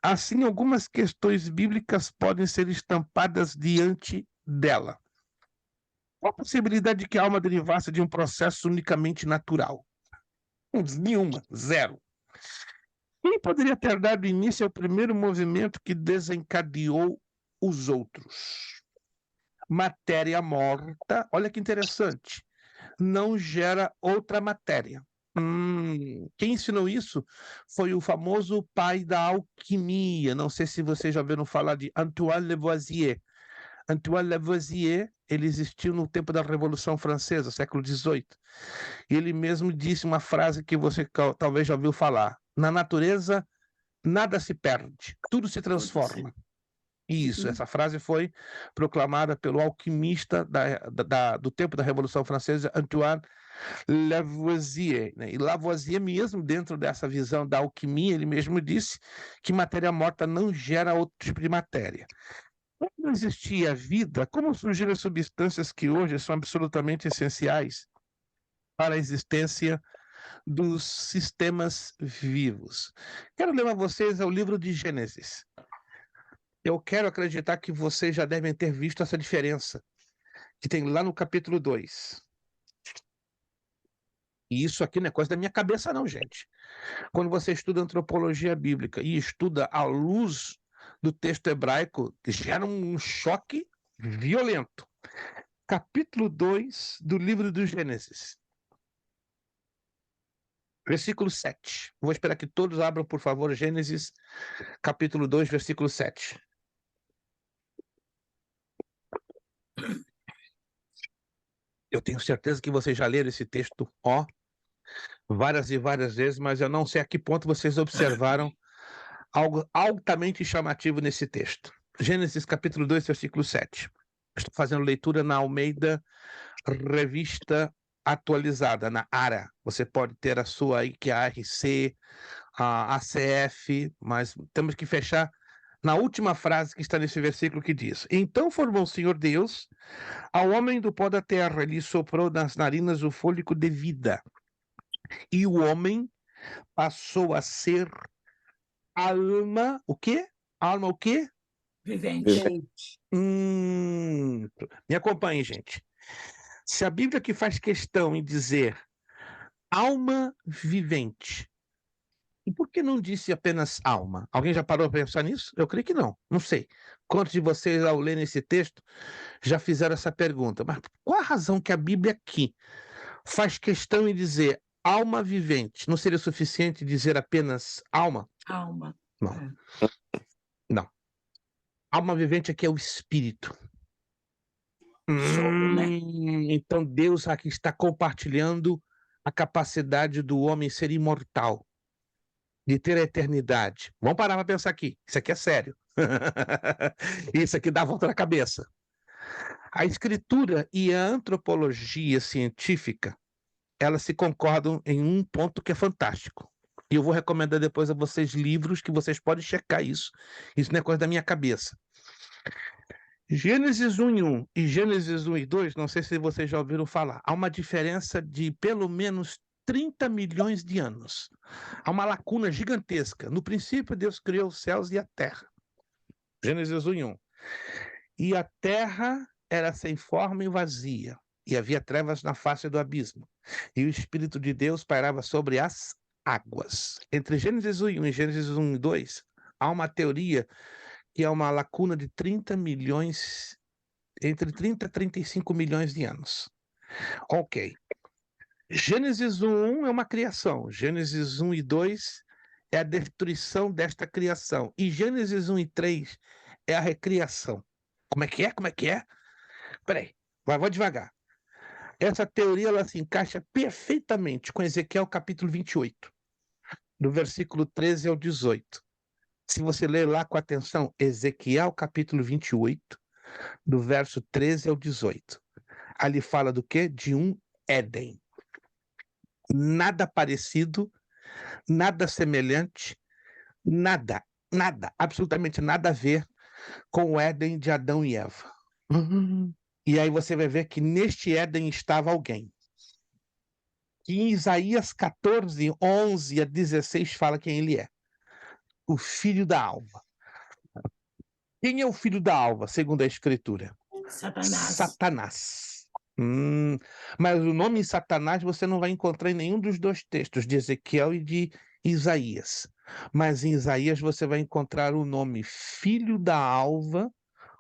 Assim, algumas questões bíblicas podem ser estampadas diante dela. Qual a possibilidade de que a alma derivasse de um processo unicamente natural? Nenhuma, zero. Quem poderia ter dado início ao primeiro movimento que desencadeou os outros? Matéria morta, olha que interessante, não gera outra matéria. Quem ensinou isso foi o famoso pai da alquimia. Não sei se vocês já ouviram falar de Antoine Lavoisier. Antoine Lavoisier, ele existiu no tempo da Revolução Francesa, século XVIII. E ele mesmo disse uma frase que você talvez já ouviu falar: na natureza, nada se perde, tudo se transforma. Isso, essa frase foi proclamada pelo alquimista do tempo da Revolução Francesa, Antoine Lavoisier, né? E Lavoisier mesmo, dentro dessa visão da alquimia, ele mesmo disse que matéria morta não gera outro tipo de matéria. Quando não existia vida, como surgiram as substâncias que hoje são absolutamente essenciais para a existência dos sistemas vivos? Quero ler a vocês o livro de Gênesis. Eu quero acreditar que vocês já devem ter visto essa diferença que tem lá no capítulo 2. E isso aqui não é coisa da minha cabeça não, gente. Quando você estuda antropologia bíblica e estuda à luz do texto hebraico, gera um choque violento. Capítulo 2 do livro do Gênesis. Versículo 7. Vou esperar que todos abram, por favor, Gênesis, capítulo 2, versículo 7. Eu tenho certeza que vocês já leram esse texto, várias e várias vezes, mas eu não sei a que ponto vocês observaram algo altamente chamativo nesse texto. Gênesis capítulo 2, versículo 7. Estou fazendo leitura na Almeida Revista Atualizada, na ARA. Você pode ter a sua aí, que é a ARC, a ACF, mas temos que fechar na última frase que está nesse versículo, que diz: então formou o Senhor Deus ao homem do pó da terra, ele soprou nas narinas o fôlego de vida, e o homem passou a ser alma, o quê? Alma o quê? Vivente. Gente, Me acompanhe, gente. Se a Bíblia que faz questão em dizer alma vivente, e por que não disse apenas alma? Alguém já parou para pensar nisso? Eu creio que não. Não sei. Quantos de vocês, ao ler esse texto, já fizeram essa pergunta? Mas qual a razão que a Bíblia aqui faz questão em dizer alma vivente? Não seria suficiente dizer apenas alma? Alma. Não. É. Não. Alma vivente aqui é o espírito. Sopro, né? Então Deus aqui está compartilhando a capacidade do homem ser imortal, de ter a eternidade. Vamos parar para pensar aqui. Isso aqui é sério. Isso aqui dá a volta na cabeça. A escritura e a antropologia científica, elas se concordam em um ponto que é fantástico. E eu vou recomendar depois a vocês livros que vocês podem checar isso. Isso não é coisa da minha cabeça. Gênesis 1:1 e Gênesis 1:2, não sei se vocês já ouviram falar, há uma diferença de pelo menos 30 milhões de anos. Há uma lacuna gigantesca. No princípio, Deus criou os céus e a terra. Gênesis 1:1. E a terra era sem forma e vazia, e havia trevas na face do abismo. E o Espírito de Deus pairava sobre as águas. Entre Gênesis 1:1 e Gênesis 1:2, há uma teoria que é uma lacuna de 30 milhões, entre 30 e 35 milhões de anos. Ok. Gênesis 1:1 é uma criação. Gênesis 1:2 é a destruição desta criação. E Gênesis 1:3 é a recriação. Como é que é? Como é que é? Peraí, vou devagar. Essa teoria ela se encaixa perfeitamente com Ezequiel capítulo 28, do versículo 13 ao 18. Se você ler lá com atenção, Ezequiel capítulo 28, do verso 13 ao 18. Ali fala do quê? De um Éden. Nada parecido, nada semelhante, nada, absolutamente nada a ver com o Éden de Adão e Eva. E aí você vai ver que neste Éden estava alguém. Que em Isaías 14, 11 a 16 fala quem ele é. O filho da alva. Quem é o filho da alva, segundo a Escritura? Satanás. Mas o nome Satanás você não vai encontrar em nenhum dos dois textos, de Ezequiel e de Isaías. Mas em Isaías você vai encontrar o nome filho da alva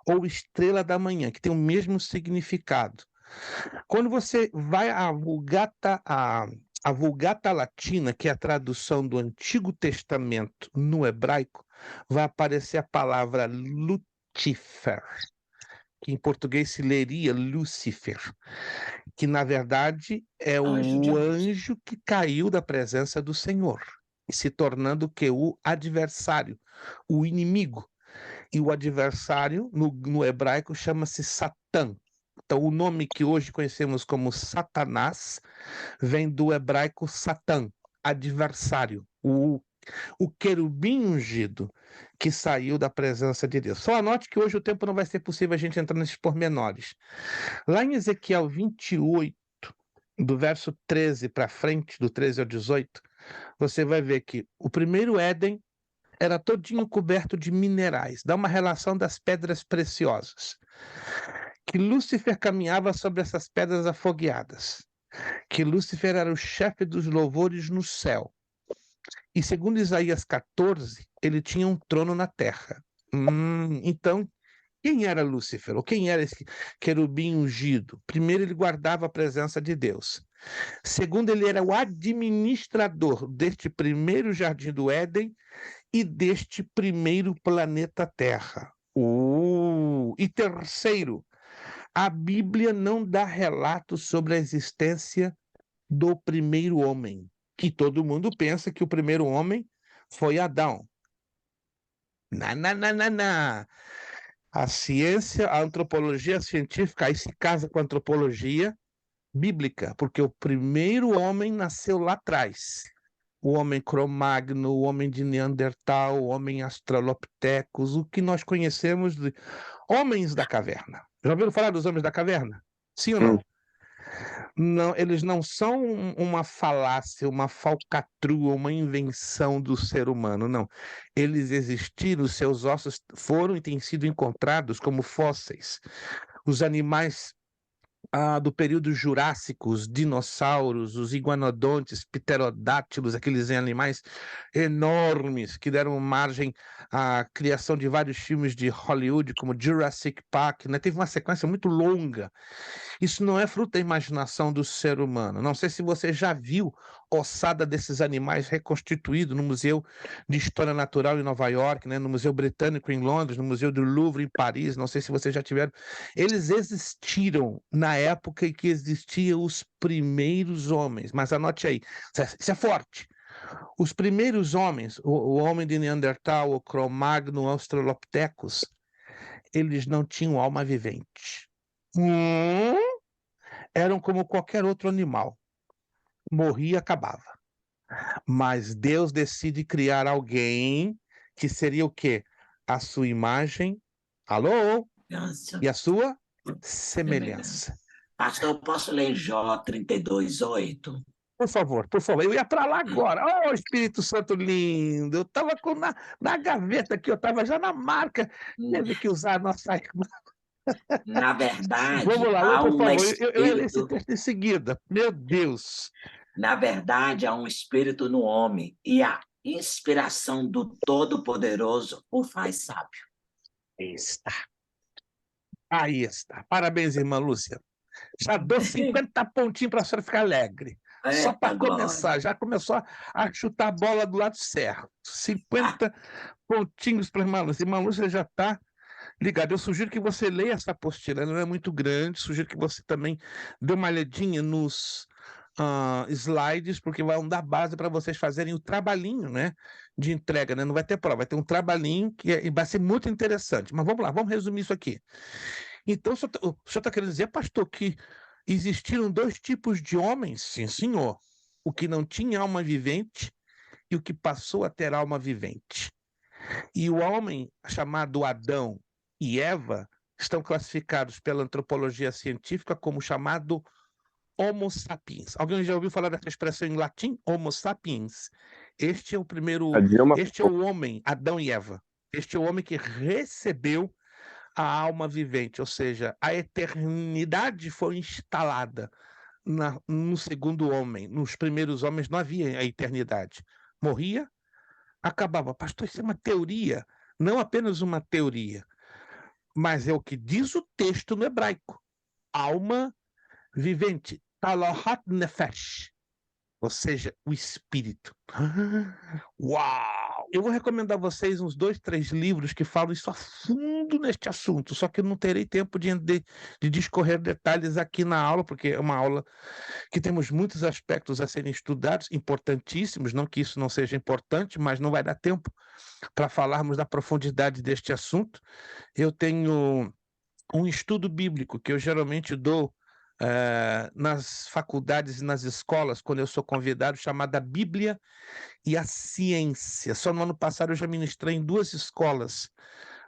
ou estrela da manhã, que tem o mesmo significado. Quando você vai à Vulgata Latina, que é a tradução do Antigo Testamento no hebraico, vai aparecer a palavra Lucifer, que em português se leria Lúcifer, que na verdade é o anjo que caiu da presença do Senhor, se tornando que o adversário, o inimigo. E o adversário, no hebraico, chama-se Satã. Então, o nome que hoje conhecemos como Satanás vem do hebraico Satã, adversário, o querubim ungido que saiu da presença de Deus. Só anote que hoje o tempo não vai ser possível a gente entrar nesses pormenores. Lá em Ezequiel 28, do verso 13 para frente, do 13 ao 18, você vai ver que o primeiro Éden era todinho coberto de minerais, dá uma relação das pedras preciosas. Que Lúcifer caminhava sobre essas pedras afogueadas. Que Lúcifer era o chefe dos louvores no céu. E segundo Isaías 14, ele tinha um trono na terra. Então, quem era Lúcifer? Ou quem era esse querubim ungido? Primeiro, ele guardava a presença de Deus. Segundo, ele era o administrador deste primeiro jardim do Éden e deste primeiro planeta Terra. E terceiro, a Bíblia não dá relato sobre a existência do primeiro homem, que todo mundo pensa que o primeiro homem foi Adão. Não. A ciência, a antropologia científica, aí se casa com a antropologia bíblica, porque o primeiro homem nasceu lá atrás. O homem Cro-Magno, o homem de Neandertal, o homem Australopithecus, o que nós conhecemos de homens da caverna. Já ouviram falar dos homens da caverna? Sim ou não? Não, eles não são uma falácia, uma falcatrua, uma invenção do ser humano, não. Eles existiram, seus ossos foram e têm sido encontrados como fósseis. Os animais do período Jurássico, os dinossauros, os iguanodontes, pterodátilos, aqueles animais enormes que deram margem à criação de vários filmes de Hollywood, como Jurassic Park, né? Teve uma sequência muito longa. Isso não é fruto da imaginação do ser humano. Não sei se você já viu ossada desses animais reconstituído no Museu de História Natural em Nova York, né? No Museu Britânico em Londres, no Museu do Louvre em Paris. Não sei se vocês já tiveram. Eles existiram na época em que existiam os primeiros homens. Mas anote aí, isso é forte. Os primeiros homens, o homem de Neandertal, o Cro-Magnon, o Australopithecus, eles não tinham alma vivente. Eram como qualquer outro animal. Morria e acabava. Mas Deus decide criar alguém que seria o quê? A sua imagem, alô? E a sua semelhança. Pastor, eu posso ler Jó 32:8? Por favor, por favor. Eu ia para lá agora. Oh, Espírito Santo lindo. Eu estava na gaveta aqui, eu estava já na marca. Teve que usar a nossa irmã. Na verdade, Vamos lá, há por um favor. Eu ia ler esse espírito. texto em seguida. Meu Deus. Na verdade, há um espírito no homem e a inspiração do Todo-Poderoso o faz sábio. Está. Aí está. Parabéns, irmã Lúcia. Já dou 50 pontinhos para a senhora ficar alegre. Só Eita, para glória. começar, já começou a chutar a bola do lado certo. 50 pontinhos para a irmã Lúcia. Irmã Lúcia já está ligada. Eu sugiro que você leia essa apostila, ela não é muito grande. Sugiro que você também dê uma olhadinha nos slides, porque vão dar base para vocês fazerem o trabalhinho, né, de entrega, né? Não vai ter prova, vai ter um trabalhinho que vai ser muito interessante. Mas vamos lá, vamos resumir isso aqui. Então, o senhor está querendo dizer, pastor, que existiram dois tipos de homens? Sim, senhor. O que não tinha alma vivente e o que passou a ter alma vivente. E o homem chamado Adão e Eva estão classificados pela antropologia científica como chamado Homo sapiens. Alguém já ouviu falar dessa expressão em latim? Homo sapiens. Este é o primeiro, este é o homem, Adão e Eva. Este é o homem que recebeu a alma vivente, ou seja, a eternidade foi instalada no segundo homem. Nos primeiros homens não havia a eternidade. Morria, acabava. Pastor, isso é uma teoria, não apenas uma teoria, mas é o que diz o texto no hebraico. Alma vivente, Talohat Nefesh, ou seja, o espírito. Uau! Eu vou recomendar a vocês uns 2, 3 livros que falam isso a fundo neste assunto, só que eu não terei tempo de discorrer detalhes aqui na aula, porque é uma aula que temos muitos aspectos a serem estudados, importantíssimos, não que isso não seja importante, mas não vai dar tempo para falarmos da profundidade deste assunto. Eu tenho um estudo bíblico que eu geralmente dou nas faculdades e nas escolas, quando eu sou convidado, chamada Bíblia e a Ciência. Só no ano passado eu já ministrei em 2 escolas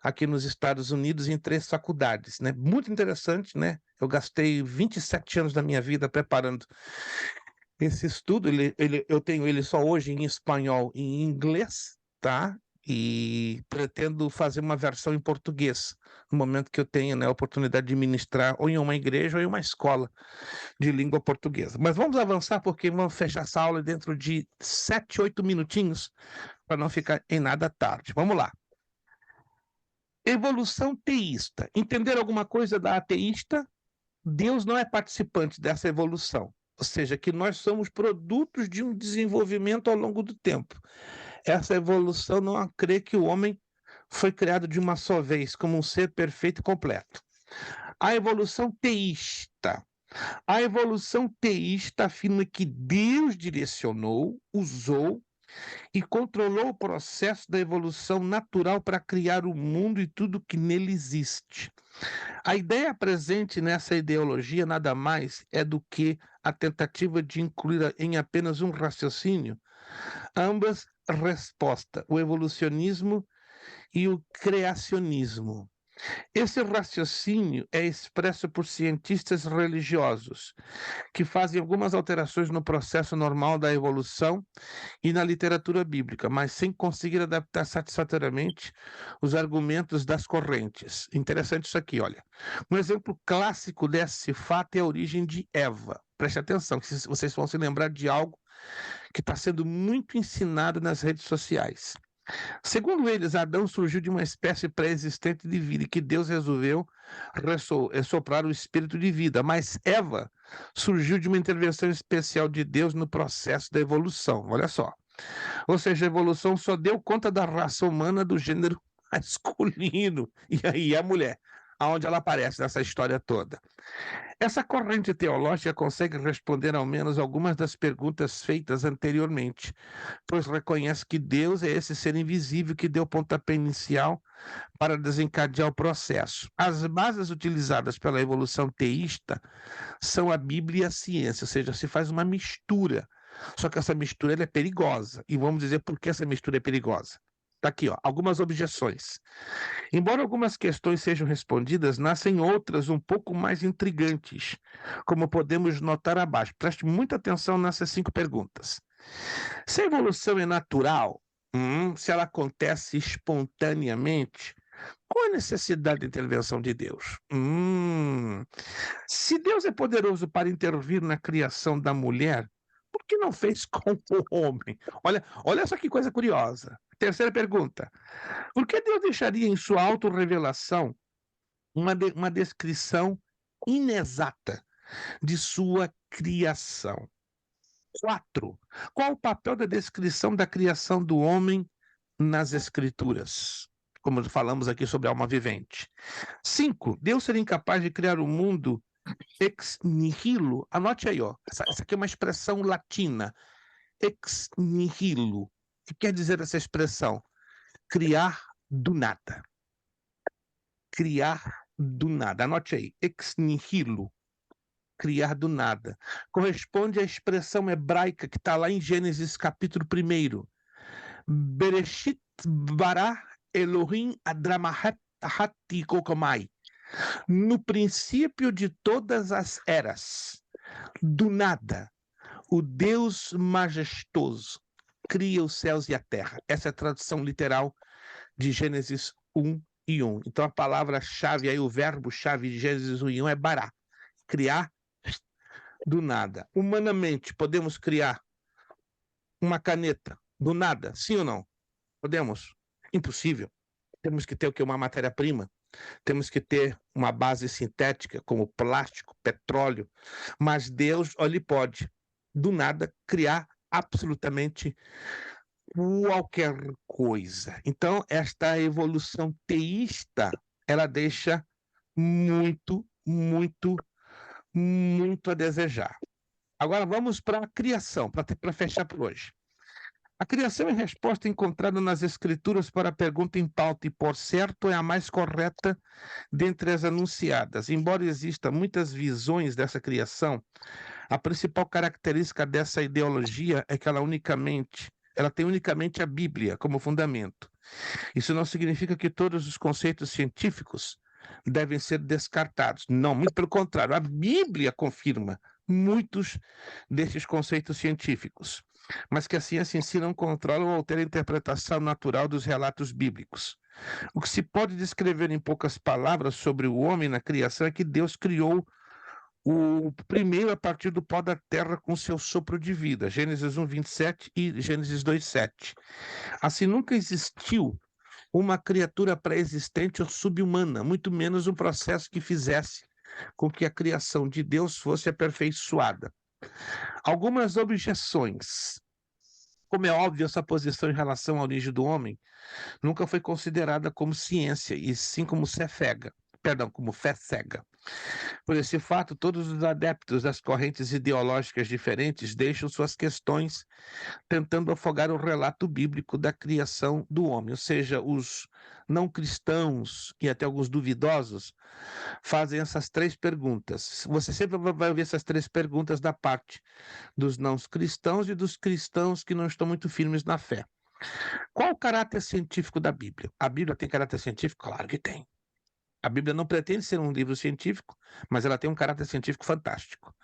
aqui nos Estados Unidos, em 3 faculdades, né? Muito interessante, né? Eu gastei 27 anos da minha vida preparando esse estudo. Eu tenho ele só hoje em espanhol e em inglês, tá? E pretendo fazer uma versão em português, no momento que eu tenha, né, a oportunidade de ministrar ou em uma igreja ou em uma escola de língua portuguesa. Mas vamos avançar, porque vamos fechar essa aula dentro de 7, 8 minutinhos, para não ficar em nada tarde. Vamos lá. Evolução teísta. Entender alguma coisa da ateísta? Deus não é participante dessa evolução. Ou seja, que nós somos produtos de um desenvolvimento ao longo do tempo. Essa evolução não crê que o homem foi criado de uma só vez, como um ser perfeito e completo. A evolução teísta. A evolução teísta afirma que Deus direcionou, usou e controlou o processo da evolução natural para criar o mundo e tudo que nele existe. A ideia presente nessa ideologia nada mais é do que a tentativa de incluir em apenas um raciocínio ambas respostas, o evolucionismo e o criacionismo. Esse raciocínio é expresso por cientistas religiosos, que fazem algumas alterações no processo normal da evolução e na literatura bíblica, mas sem conseguir adaptar satisfatoriamente os argumentos das correntes. Interessante isso aqui, olha. Um exemplo clássico desse fato é a origem de Eva. Preste atenção, que vocês vão se lembrar de algo que está sendo muito ensinado nas redes sociais. Segundo eles, Adão surgiu de uma espécie pré-existente de vida e que Deus resolveu soprar o espírito de vida, mas Eva surgiu de uma intervenção especial de Deus no processo da evolução. Olha só. Ou seja, a evolução só deu conta da raça humana do gênero masculino. E aí a mulher, aonde ela aparece nessa história toda. Essa corrente teológica consegue responder ao menos algumas das perguntas feitas anteriormente, pois reconhece que Deus é esse ser invisível que deu pontapé inicial para desencadear o processo. As bases utilizadas pela evolução teísta são a Bíblia e a ciência, ou seja, se faz uma mistura. Só que essa mistura ela é perigosa. E vamos dizer por que essa mistura é perigosa. Está aqui, ó, algumas objeções. Embora algumas questões sejam respondidas, nascem outras um pouco mais intrigantes, como podemos notar abaixo. Preste muita atenção nessas 5 perguntas. Se a evolução é natural, se ela acontece espontaneamente, qual a necessidade de intervenção de Deus? Se Deus é poderoso para intervir na criação da mulher, por que não fez com o homem? Olha só que coisa curiosa. Terceira pergunta. Por que Deus deixaria em sua autorrevelação uma descrição inexata de sua criação? 4. Qual o papel da descrição da criação do homem nas Escrituras? Como falamos aqui sobre a alma vivente. 5. Deus seria incapaz de criar o mundo ex nihilo? Anote aí, ó. Essa aqui é uma expressão latina. Ex nihilo. O que quer dizer essa expressão? Criar do nada. Criar do nada. Anote aí. Ex nihilo. Criar do nada. Corresponde à expressão hebraica que está lá em Gênesis capítulo 1. Bereshit bara Elohim adramahat kokomai. No princípio de todas as eras, do nada, o Deus majestoso cria os céus e a terra. Essa é a tradução literal de Gênesis 1:1. Então a palavra-chave aí, o verbo-chave de Gênesis 1:1 é bará. Criar do nada. Humanamente, podemos criar uma caneta do nada? Sim ou não? Podemos? Impossível. Temos que ter o quê? Uma matéria-prima. Temos que ter uma base sintética, como plástico, petróleo. Mas Deus, ele pode, do nada, criar absolutamente qualquer coisa. Então, esta evolução teísta, ela deixa muito, muito, muito a desejar. Agora vamos para a criação, para fechar por hoje. A criação é a resposta encontrada nas Escrituras para a pergunta em pauta e, por certo, é a mais correta dentre as anunciadas. Embora existam muitas visões dessa criação, a principal característica dessa ideologia é que ela tem unicamente a Bíblia como fundamento. Isso não significa que todos os conceitos científicos devem ser descartados. Não, muito pelo contrário, a Bíblia confirma muitos desses conceitos científicos, mas que a ciência em si não controla ou altera a interpretação natural dos relatos bíblicos. O que se pode descrever em poucas palavras sobre o homem na criação é que Deus criou o primeiro a partir do pó da terra com seu sopro de vida, Gênesis 1:27 e Gênesis 2:7. Assim, nunca existiu uma criatura pré-existente ou subhumana, muito menos um processo que fizesse com que a criação de Deus fosse aperfeiçoada. Algumas objeções. Como é óbvio, essa posição em relação à origem do homem nunca foi considerada como ciência, e sim como fé cega. Por esse fato, todos os adeptos das correntes ideológicas diferentes deixam suas questões tentando afogar o relato bíblico da criação do homem. Ou seja, os não cristãos e até alguns duvidosos fazem essas 3 perguntas. Você sempre vai ouvir essas 3 perguntas da parte dos não cristãos e dos cristãos que não estão muito firmes na fé. Qual o caráter científico da Bíblia? A Bíblia tem caráter científico? Claro que tem. A Bíblia não pretende ser um livro científico, mas ela tem um caráter científico fantástico.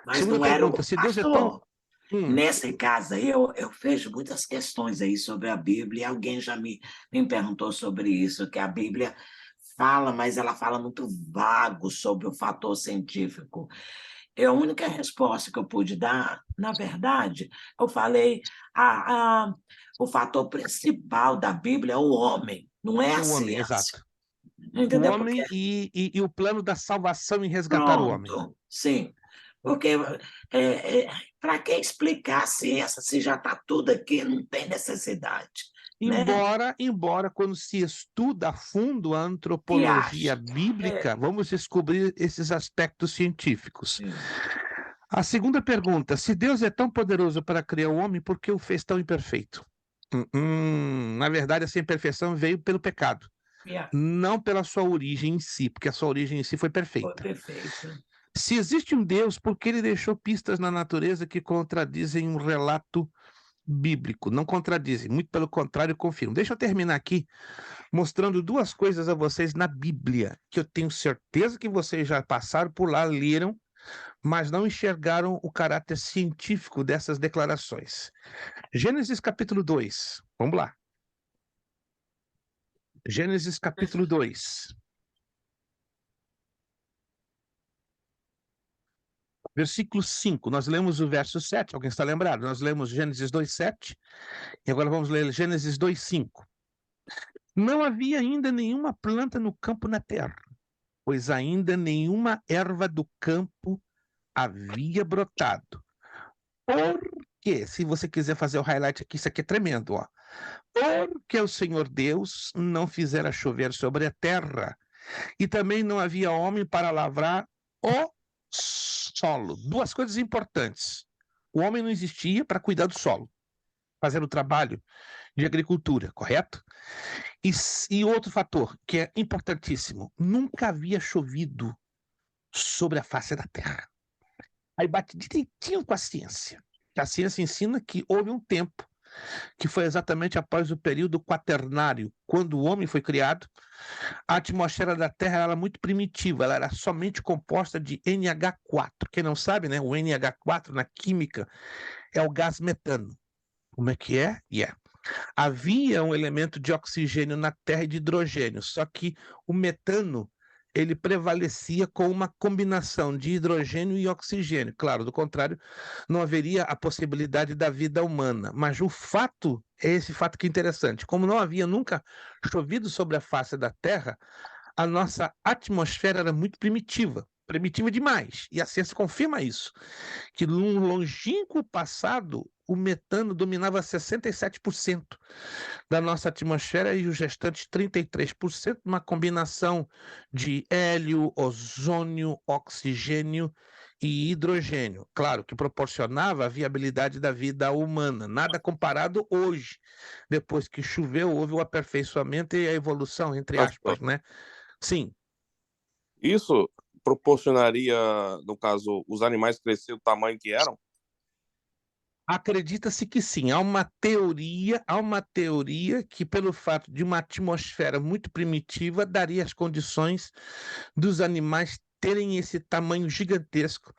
Mas Segunda não era pergunta, o se Deus é tão... pastor. Nesse caso aí, eu vejo muitas questões aí sobre a Bíblia, e alguém já me perguntou sobre isso, que a Bíblia fala, mas ela fala muito vago sobre o fator científico. E a única resposta que eu pude dar, na verdade, eu falei, o fator principal da Bíblia é o homem, não é a O homem, ciência. exato. O Entendeu? homem e o plano da salvação em resgatar o homem. Pronto, sim. Porque para que explicar a ciência se já está tudo aqui, não tem necessidade, né? Embora quando se estuda a fundo a E antropologia acha. bíblica, vamos descobrir esses aspectos científicos. Sim. A segunda pergunta, se Deus é tão poderoso para criar o homem, por que o fez tão imperfeito? Na verdade, essa imperfeição veio pelo pecado, não pela sua origem em si, porque a sua origem em si foi Foi perfeita. perfeito. Se existe um Deus, por que ele deixou pistas na natureza que contradizem um relato bíblico? Não contradizem, muito pelo contrário, confirmam. Deixa eu terminar aqui mostrando duas coisas a vocês na Bíblia, que eu tenho certeza que vocês já passaram por lá, leram, mas não enxergaram o caráter científico dessas declarações. Gênesis capítulo 2, vamos lá. Gênesis capítulo 2. Versículo 5, nós lemos o verso 7, alguém está lembrado? Nós lemos Gênesis 2, 7, e agora vamos ler Gênesis 2, 5. Não havia ainda nenhuma planta no campo na terra, pois ainda nenhuma erva do campo havia brotado. Porque, se você quiser fazer o highlight aqui, isso aqui é tremendo, ó. Porque o Senhor Deus não fizera chover sobre a terra, e também não havia homem para lavrar o solo. Duas coisas importantes. O homem não existia para cuidar do solo, fazer o trabalho de agricultura, correto? E outro fator que é importantíssimo, nunca havia chovido sobre a face da terra. Aí bate direitinho com a ciência. A ciência ensina que houve um tempo, que foi exatamente após o período quaternário, quando o homem foi criado. A atmosfera da Terra era muito primitiva, ela era somente composta de NH4. Quem não sabe, né? O NH4 na química é o gás metano. Como é que é? Havia um elemento de oxigênio na Terra e de hidrogênio, só que o metano ele prevalecia com uma combinação de hidrogênio e oxigênio. Claro, do contrário, não haveria a possibilidade da vida humana. Mas o fato é esse fato que é interessante. Como não havia nunca chovido sobre a face da Terra, a nossa atmosfera era muito primitiva demais. E a ciência confirma isso, que no longínquo passado, o metano dominava 67% da nossa atmosfera e os restantes 33%, uma combinação de hélio, ozônio, oxigênio e hidrogênio. Claro que proporcionava a viabilidade da vida humana, nada comparado hoje. Depois que choveu, houve o aperfeiçoamento e a evolução, entre aspas, né? Sim. Isso proporcionaria, no caso, os animais crescer o tamanho que eram? Acredita-se que sim. Há uma teoria que, pelo fato de uma atmosfera muito primitiva, daria as condições dos animais terem esse tamanho gigantesco,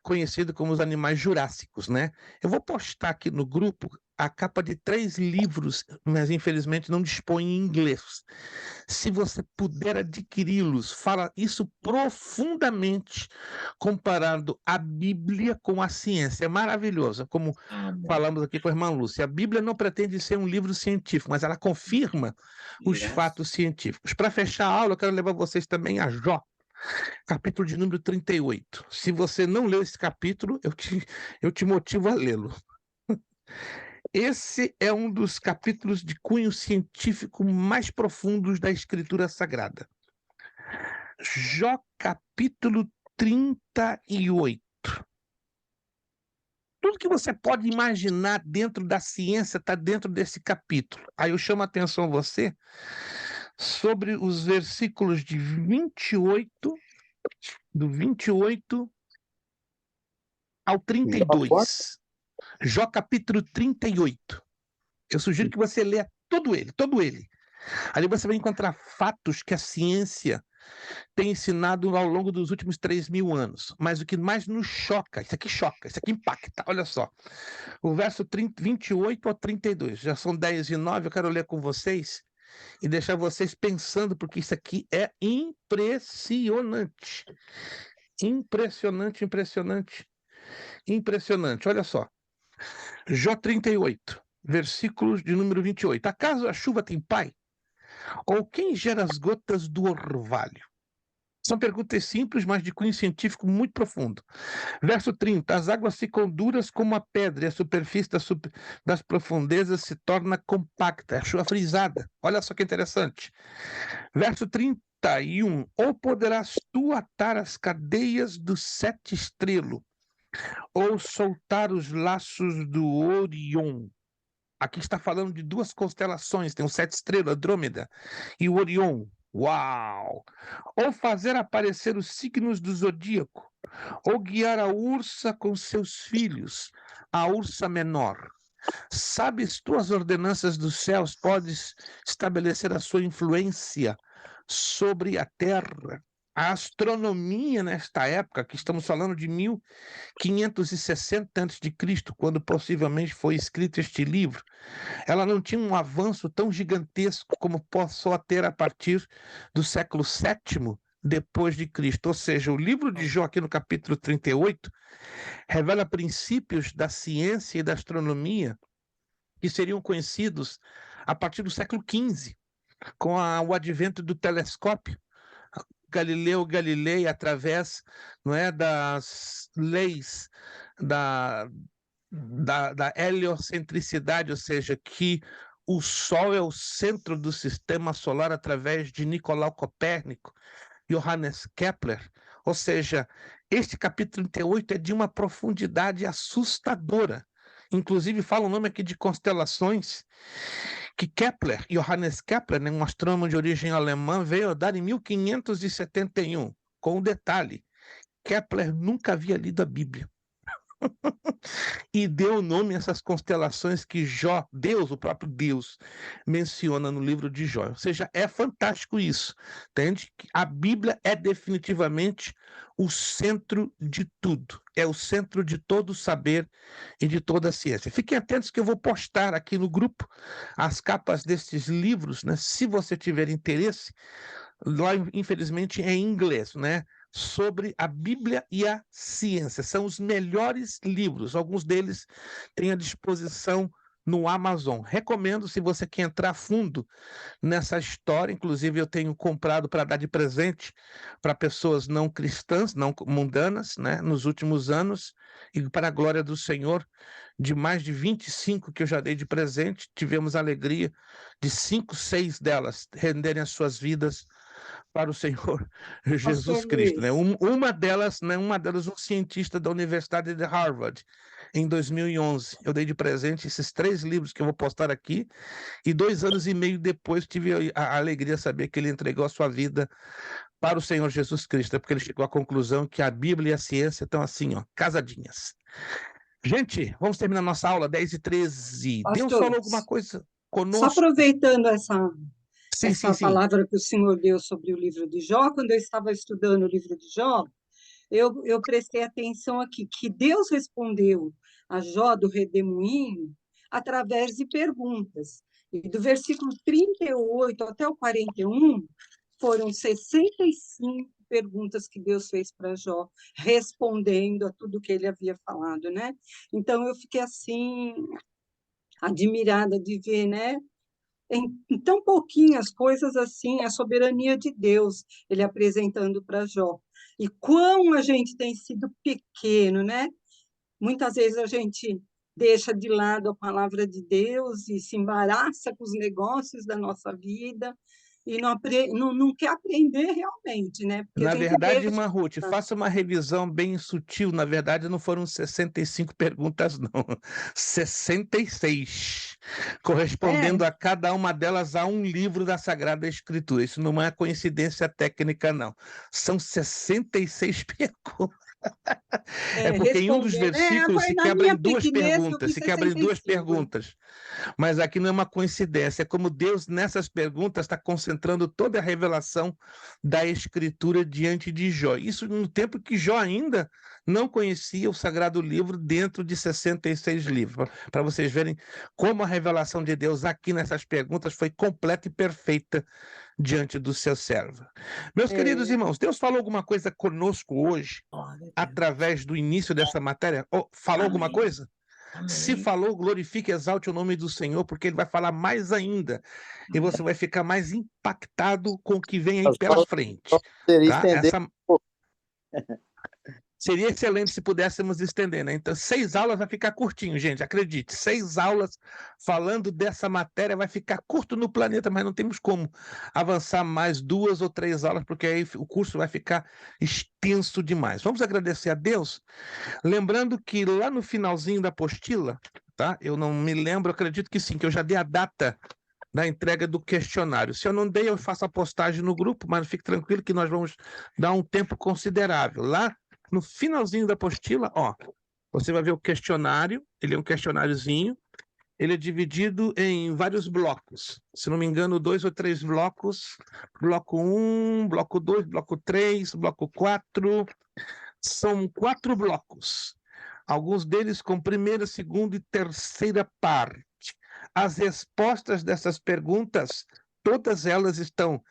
conhecido como os animais jurássicos, né? Eu vou postar aqui no grupo a capa de 3 livros, mas infelizmente não dispõe em inglês. Se você puder adquiri-los, fala isso profundamente comparando a Bíblia com a ciência. É maravilhoso, como falamos aqui com a irmã Lúcia. A Bíblia não pretende ser um livro científico, mas ela confirma os fatos científicos. Para fechar a aula, eu quero levar vocês também a Jó, capítulo de número 38. Se você não leu esse capítulo, eu te motivo a lê-lo. Esse é um dos capítulos de cunho científico mais profundos da Escritura Sagrada. Jó, capítulo 38. Tudo que você pode imaginar dentro da ciência está dentro desse capítulo. Aí eu chamo a atenção a você sobre os versículos de 28, do 28 ao 32. Jó capítulo 38. Eu sugiro que você leia todo ele. Ali você vai encontrar fatos que a ciência tem ensinado ao longo dos últimos 3.000 anos. Mas o que mais nos choca, isso aqui impacta, olha só. O verso 28 ao 32, já são 10:09, eu quero ler com vocês e deixar vocês pensando, porque isso aqui é impressionante. Impressionante, impressionante, impressionante. Olha só. Jó 38, versículos de número 28. Acaso a chuva tem pai? Ou quem gera as gotas do orvalho? São perguntas simples, mas de cunho científico muito profundo. Verso 30. As águas ficam duras como a pedra e a superfície das profundezas se torna compacta. É a chuva frisada. Olha só que interessante. Verso 31. Ou poderás tu atar as cadeias do sete estrelo, ou soltar os laços do Orion. Aqui está falando de duas constelações, tem o sete estrelas, Andrômeda, e o Orion. Uau! Ou fazer aparecer os signos do zodíaco, ou guiar a ursa com seus filhos, a ursa menor. Sabes tu as ordenanças dos céus, podes estabelecer a sua influência sobre a terra. A astronomia nesta época, que estamos falando de 1560 a.C., quando possivelmente foi escrito este livro, ela não tinha um avanço tão gigantesco como passou a ter a partir do século VII depois de Cristo. Ou seja, o livro de Jó, aqui no capítulo 38, revela princípios da ciência e da astronomia que seriam conhecidos a partir do século XV, com o advento do telescópio. Galileu Galilei, através, não é, das leis da heliocentricidade, ou seja, que o Sol é o centro do sistema solar, através de Nicolau Copérnico, Johannes Kepler. Ou seja, este capítulo 38 é de uma profundidade assustadora. Inclusive, fala o nome aqui de constelações, que Kepler, Johannes Kepler, um astrônomo de origem alemã, veio a dar em 1571, com um detalhe: Kepler nunca havia lido a Bíblia. E deu nome a essas constelações que Jó, Deus, o próprio Deus, menciona no livro de Jó. Ou seja, é fantástico isso, entende? A Bíblia é definitivamente o centro de tudo, é o centro de todo o saber e de toda a ciência. Fiquem atentos que eu vou postar aqui no grupo as capas destes livros, né? Se você tiver interesse, lá infelizmente é em inglês, né? Sobre a Bíblia e a ciência. São os melhores livros, alguns deles têm à disposição no Amazon. Recomendo, se você quer entrar a fundo nessa história. Inclusive eu tenho comprado para dar de presente para pessoas não cristãs, não mundanas, né, nos últimos anos, e para a glória do Senhor, de mais de 25 que eu já dei de presente, tivemos a alegria de 5, 6 delas renderem as suas vidas para o Senhor Jesus Cristo, né? Uma delas, um cientista da Universidade de Harvard, em 2011. Eu dei de presente esses 3 livros que eu vou postar aqui, e 2 anos e meio depois tive a alegria de saber que ele entregou a sua vida para o Senhor Jesus Cristo, porque ele chegou à conclusão que a Bíblia e a ciência estão assim, ó, casadinhas. Gente, vamos terminar nossa aula, 10h13. Deus falou alguma coisa conosco? Só aproveitando essa Sim. palavra que o senhor deu sobre o livro de Jó, quando eu estava estudando o livro de Jó, eu prestei atenção aqui, que Deus respondeu a Jó do redemoinho através de perguntas. E do versículo 38 até o 41, foram 65 perguntas que Deus fez para Jó, respondendo a tudo que ele havia falado, né? Então, eu fiquei assim, admirada de ver, né? Em tão pouquinhas coisas assim, a soberania de Deus, ele apresentando para Jó. E quão a gente tem sido pequeno, né? Muitas vezes a gente deixa de lado a palavra de Deus e se embaraça com os negócios da nossa vida e não quer aprender realmente, né? Porque Na a gente verdade, vê... Ruth, faça uma revisão bem sutil. Na verdade, não foram 65 perguntas, não. 66. Correspondendo a cada uma delas a um livro da Sagrada Escritura. Isso não é coincidência técnica, não. São 66 perguntas. É porque em um dos respondendo. versículos se Na quebra minha em duas pequenez eu perguntas, vi se quebra em duas 65. perguntas. Mas aqui não é uma coincidência, é como Deus, nessas perguntas, está concentrando toda a revelação da Escritura diante de Jó. Isso no tempo que Jó ainda não conhecia o Sagrado Livro dentro de 66 livros. Para vocês verem como a revelação de Deus aqui nessas perguntas foi completa e perfeita diante do seu servo. Meus queridos irmãos, Deus falou alguma coisa conosco hoje, Glória a Deus. através do início dessa matéria? Falou alguma Amém. coisa? Amém. Se falou, glorifique e exalte o nome do Senhor, porque Ele vai falar mais ainda. E você vai ficar mais impactado com o que vem aí As pela aulas frente. só poderia Tá? estender. Seria excelente se pudéssemos estender, né? Então, 6 aulas vai ficar curtinho, gente, acredite. 6 aulas falando dessa matéria vai ficar curto no planeta, mas não temos como avançar mais 2 ou 3 aulas, porque aí o curso vai ficar extenso demais. Vamos agradecer a Deus, lembrando que lá no finalzinho da apostila, tá? Eu não me lembro, acredito que sim, que eu já dei a data da entrega do questionário. Se eu não dei, eu faço a postagem no grupo, mas fique tranquilo que nós vamos dar um tempo considerável. Lá no finalzinho da apostila, ó, você vai ver o questionário, ele é um questionáriozinho, ele é dividido em vários blocos. Se não me engano, 2 ou 3 blocos. Bloco 1, bloco 2, bloco 3, bloco 4. São 4 blocos. Alguns deles com primeira, segunda e terceira parte. As respostas dessas perguntas, todas elas estão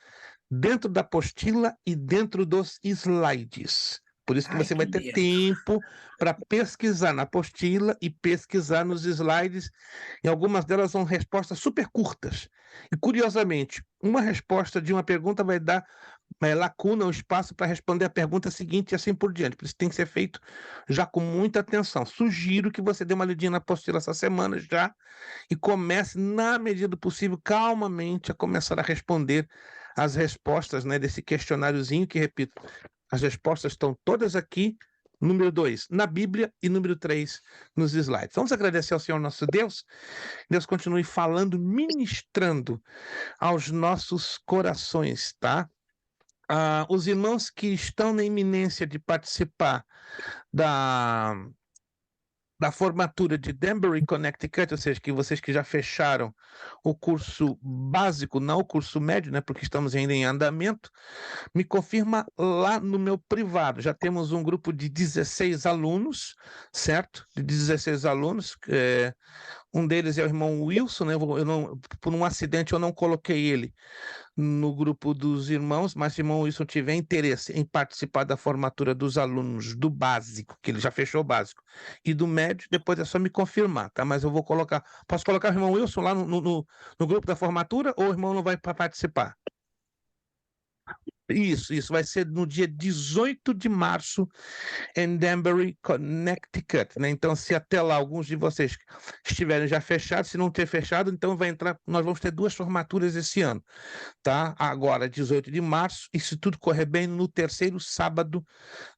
dentro da apostila e dentro dos slides. Por isso que você vai ter tempo para pesquisar na apostila e pesquisar nos slides. E algumas delas são respostas super curtas. E, curiosamente, uma resposta de uma pergunta vai dar lacuna, um espaço para responder a pergunta seguinte e assim por diante. Por isso tem que ser feito já com muita atenção. Sugiro que você dê uma lidinha na apostila essa semana já e comece, na medida do possível, calmamente, a começar a responder as respostas, né, desse questionáriozinho, que, repito, as respostas estão todas aqui, número 2, na Bíblia, e número 3, nos slides. Vamos agradecer ao Senhor nosso Deus. Deus continue falando, ministrando aos nossos corações, tá? Os irmãos que estão na iminência de participar da formatura de Danbury, Connecticut, ou seja, que vocês que já fecharam o curso básico, não o curso médio, né, porque estamos ainda em andamento, me confirma lá no meu privado. Já temos um grupo de 16 alunos, certo? De 16 alunos. Um deles é o irmão Wilson, né? Por um acidente eu não coloquei ele no grupo dos irmãos, mas se o irmão Wilson tiver interesse em participar da formatura dos alunos do básico, que ele já fechou o básico, e do médio, depois é só me confirmar, tá? Mas eu vou colocar. Posso colocar o irmão Wilson lá no grupo da formatura ou o irmão não vai participar? Isso vai ser no dia 18 de março em Danbury, Connecticut, né? Então, se até lá alguns de vocês estiverem já fechados, se não ter fechado, então vai entrar, nós vamos ter 2 formaturas esse ano, tá? Agora, 18 de março, e se tudo correr bem, no terceiro sábado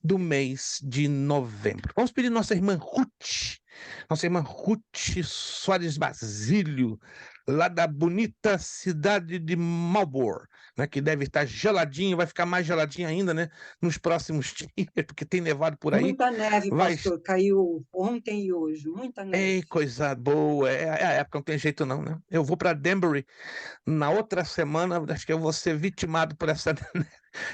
do mês de novembro. Vamos pedir nossa irmã Ruth Soares Basílio, lá da bonita cidade de Marlborough, né, que deve estar geladinho, vai ficar mais geladinho ainda, né, nos próximos dias, porque tem nevado por aí. Muita neve, pastor, caiu ontem e hoje, muita neve. Ei, coisa boa, é a época, não tem jeito não, né? Eu vou para Danbury na outra semana, acho que eu vou ser vitimado por essa neve,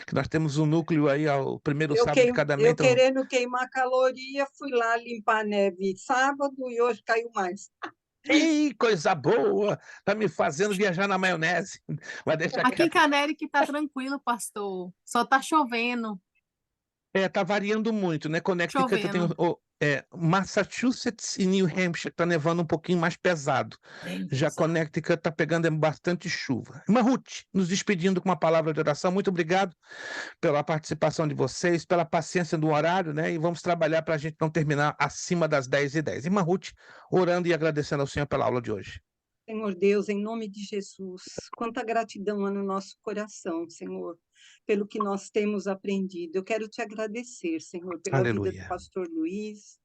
que nós temos um núcleo aí ao primeiro sábado de cada mês. Eu querendo queimar caloria, fui lá limpar a neve sábado e hoje caiu mais. Ei, coisa boa! Tá me fazendo viajar na maionese. Vai deixar Aqui em Canérico tá tranquilo, pastor. Só tá chovendo. Tá variando muito, né? Connecticut tem Massachusetts e New Hampshire tá nevando um pouquinho mais pesado. Já Connecticut tá pegando bastante chuva. Irmã Ruth, nos despedindo com uma palavra de oração. Muito obrigado pela participação de vocês, pela paciência do horário, né? E vamos trabalhar para a gente não terminar acima das 10h10. Irmã Ruth, orando e agradecendo ao Senhor pela aula de hoje. Senhor Deus, em nome de Jesus, quanta gratidão há no nosso coração, Senhor, pelo que nós temos aprendido. Eu quero te agradecer, Senhor, pela vida do pastor Luiz,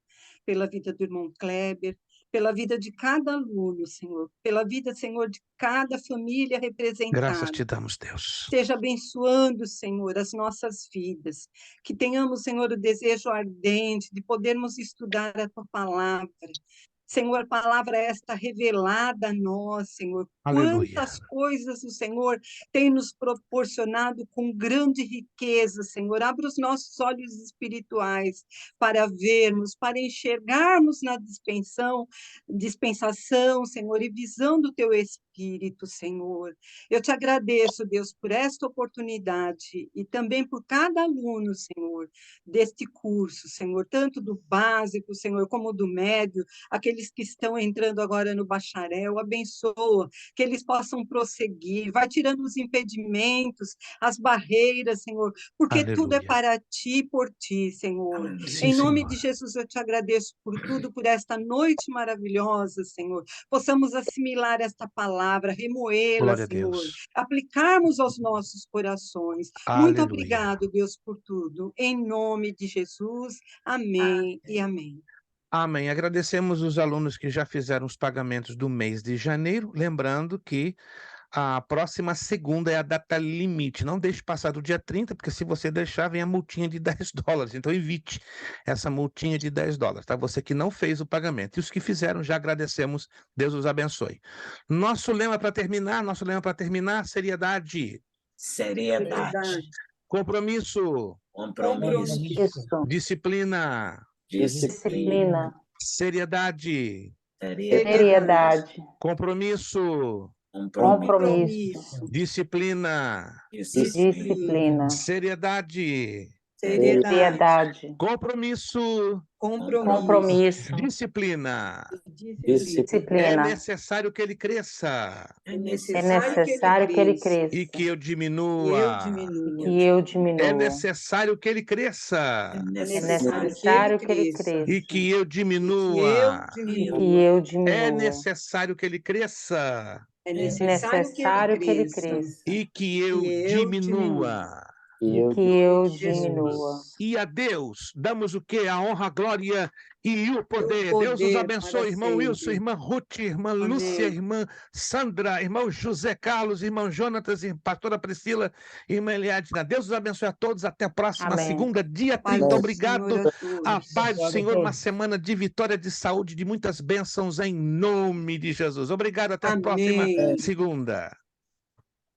pela vida do irmão Kleber, pela vida de cada aluno, Senhor, pela vida, Senhor, de cada família Graças representada. te damos, Deus. Esteja abençoando, Senhor, as nossas vidas. Que tenhamos, Senhor, o desejo ardente de podermos estudar a Tua palavra. Senhor, palavra esta revelada a nós, Senhor. Aleluia. Quantas coisas o Senhor tem nos proporcionado com grande riqueza, Senhor. Abra os nossos olhos espirituais para vermos, para enxergarmos na dispensação, Senhor, e visão do Teu Espírito, Senhor. Eu te agradeço, Deus, por esta oportunidade e também por cada aluno, Senhor, deste curso, Senhor, tanto do básico, Senhor, como do médio, aqueles que estão entrando agora no bacharel, abençoa, que eles possam prosseguir, vai tirando os impedimentos, as barreiras, Senhor, porque tudo é Aleluia. para Ti e por Ti, Senhor. Aleluia. Sim, Em nome Senhor. de Jesus, eu te agradeço por tudo, por esta noite maravilhosa, Senhor. Possamos assimilar esta palavra, remoê-la, Glória a Senhor, Deus. aplicarmos aos nossos corações. Muito Aleluia. obrigado, Deus, por tudo. Em nome de Jesus, amém e amém. Amém. Agradecemos os alunos que já fizeram os pagamentos do mês de janeiro, lembrando que a próxima segunda é a data limite. Não deixe passar do dia 30, porque se você deixar, vem a multinha de $10. Então, evite essa multinha de $10, tá? Você que não fez o pagamento. E os que fizeram, já agradecemos. Deus os abençoe. Nosso lema para terminar, seriedade, Seriedade, compromisso, compromisso, Isso. disciplina, disciplina, seriedade, Seriedade. compromisso, Compromisso. disciplina, Disciplina. seriedade, Seriedade. compromisso, Compromisso. disciplina. É Disciplina. necessário que ele cresça é É necessário necessário que ele cresça. e que eu diminua. E eu É diminua. necessário que ele cresça É necessário que ele cresça. e que eu diminua. E eu É diminua. necessário que ele cresça É necessário que ele cresça. e que eu diminua. E que eu diminua. E a Deus damos o quê? A honra, a glória e o poder. O Deus os poder abençoe, para irmão sempre. Wilson, irmã Ruth, irmã Lúcia, irmã Sandra, irmão José Carlos, irmão Jonatas, pastora Priscila, irmã Eliadna. Deus os abençoe a todos. Até a próxima Amém. segunda, dia Paz 30. do Obrigado. Senhor a todos. A paz do Obrigado a Senhor, uma todos. semana de vitória, de saúde, de muitas bênçãos em nome de Jesus. Obrigado. Até a próxima Amém. segunda.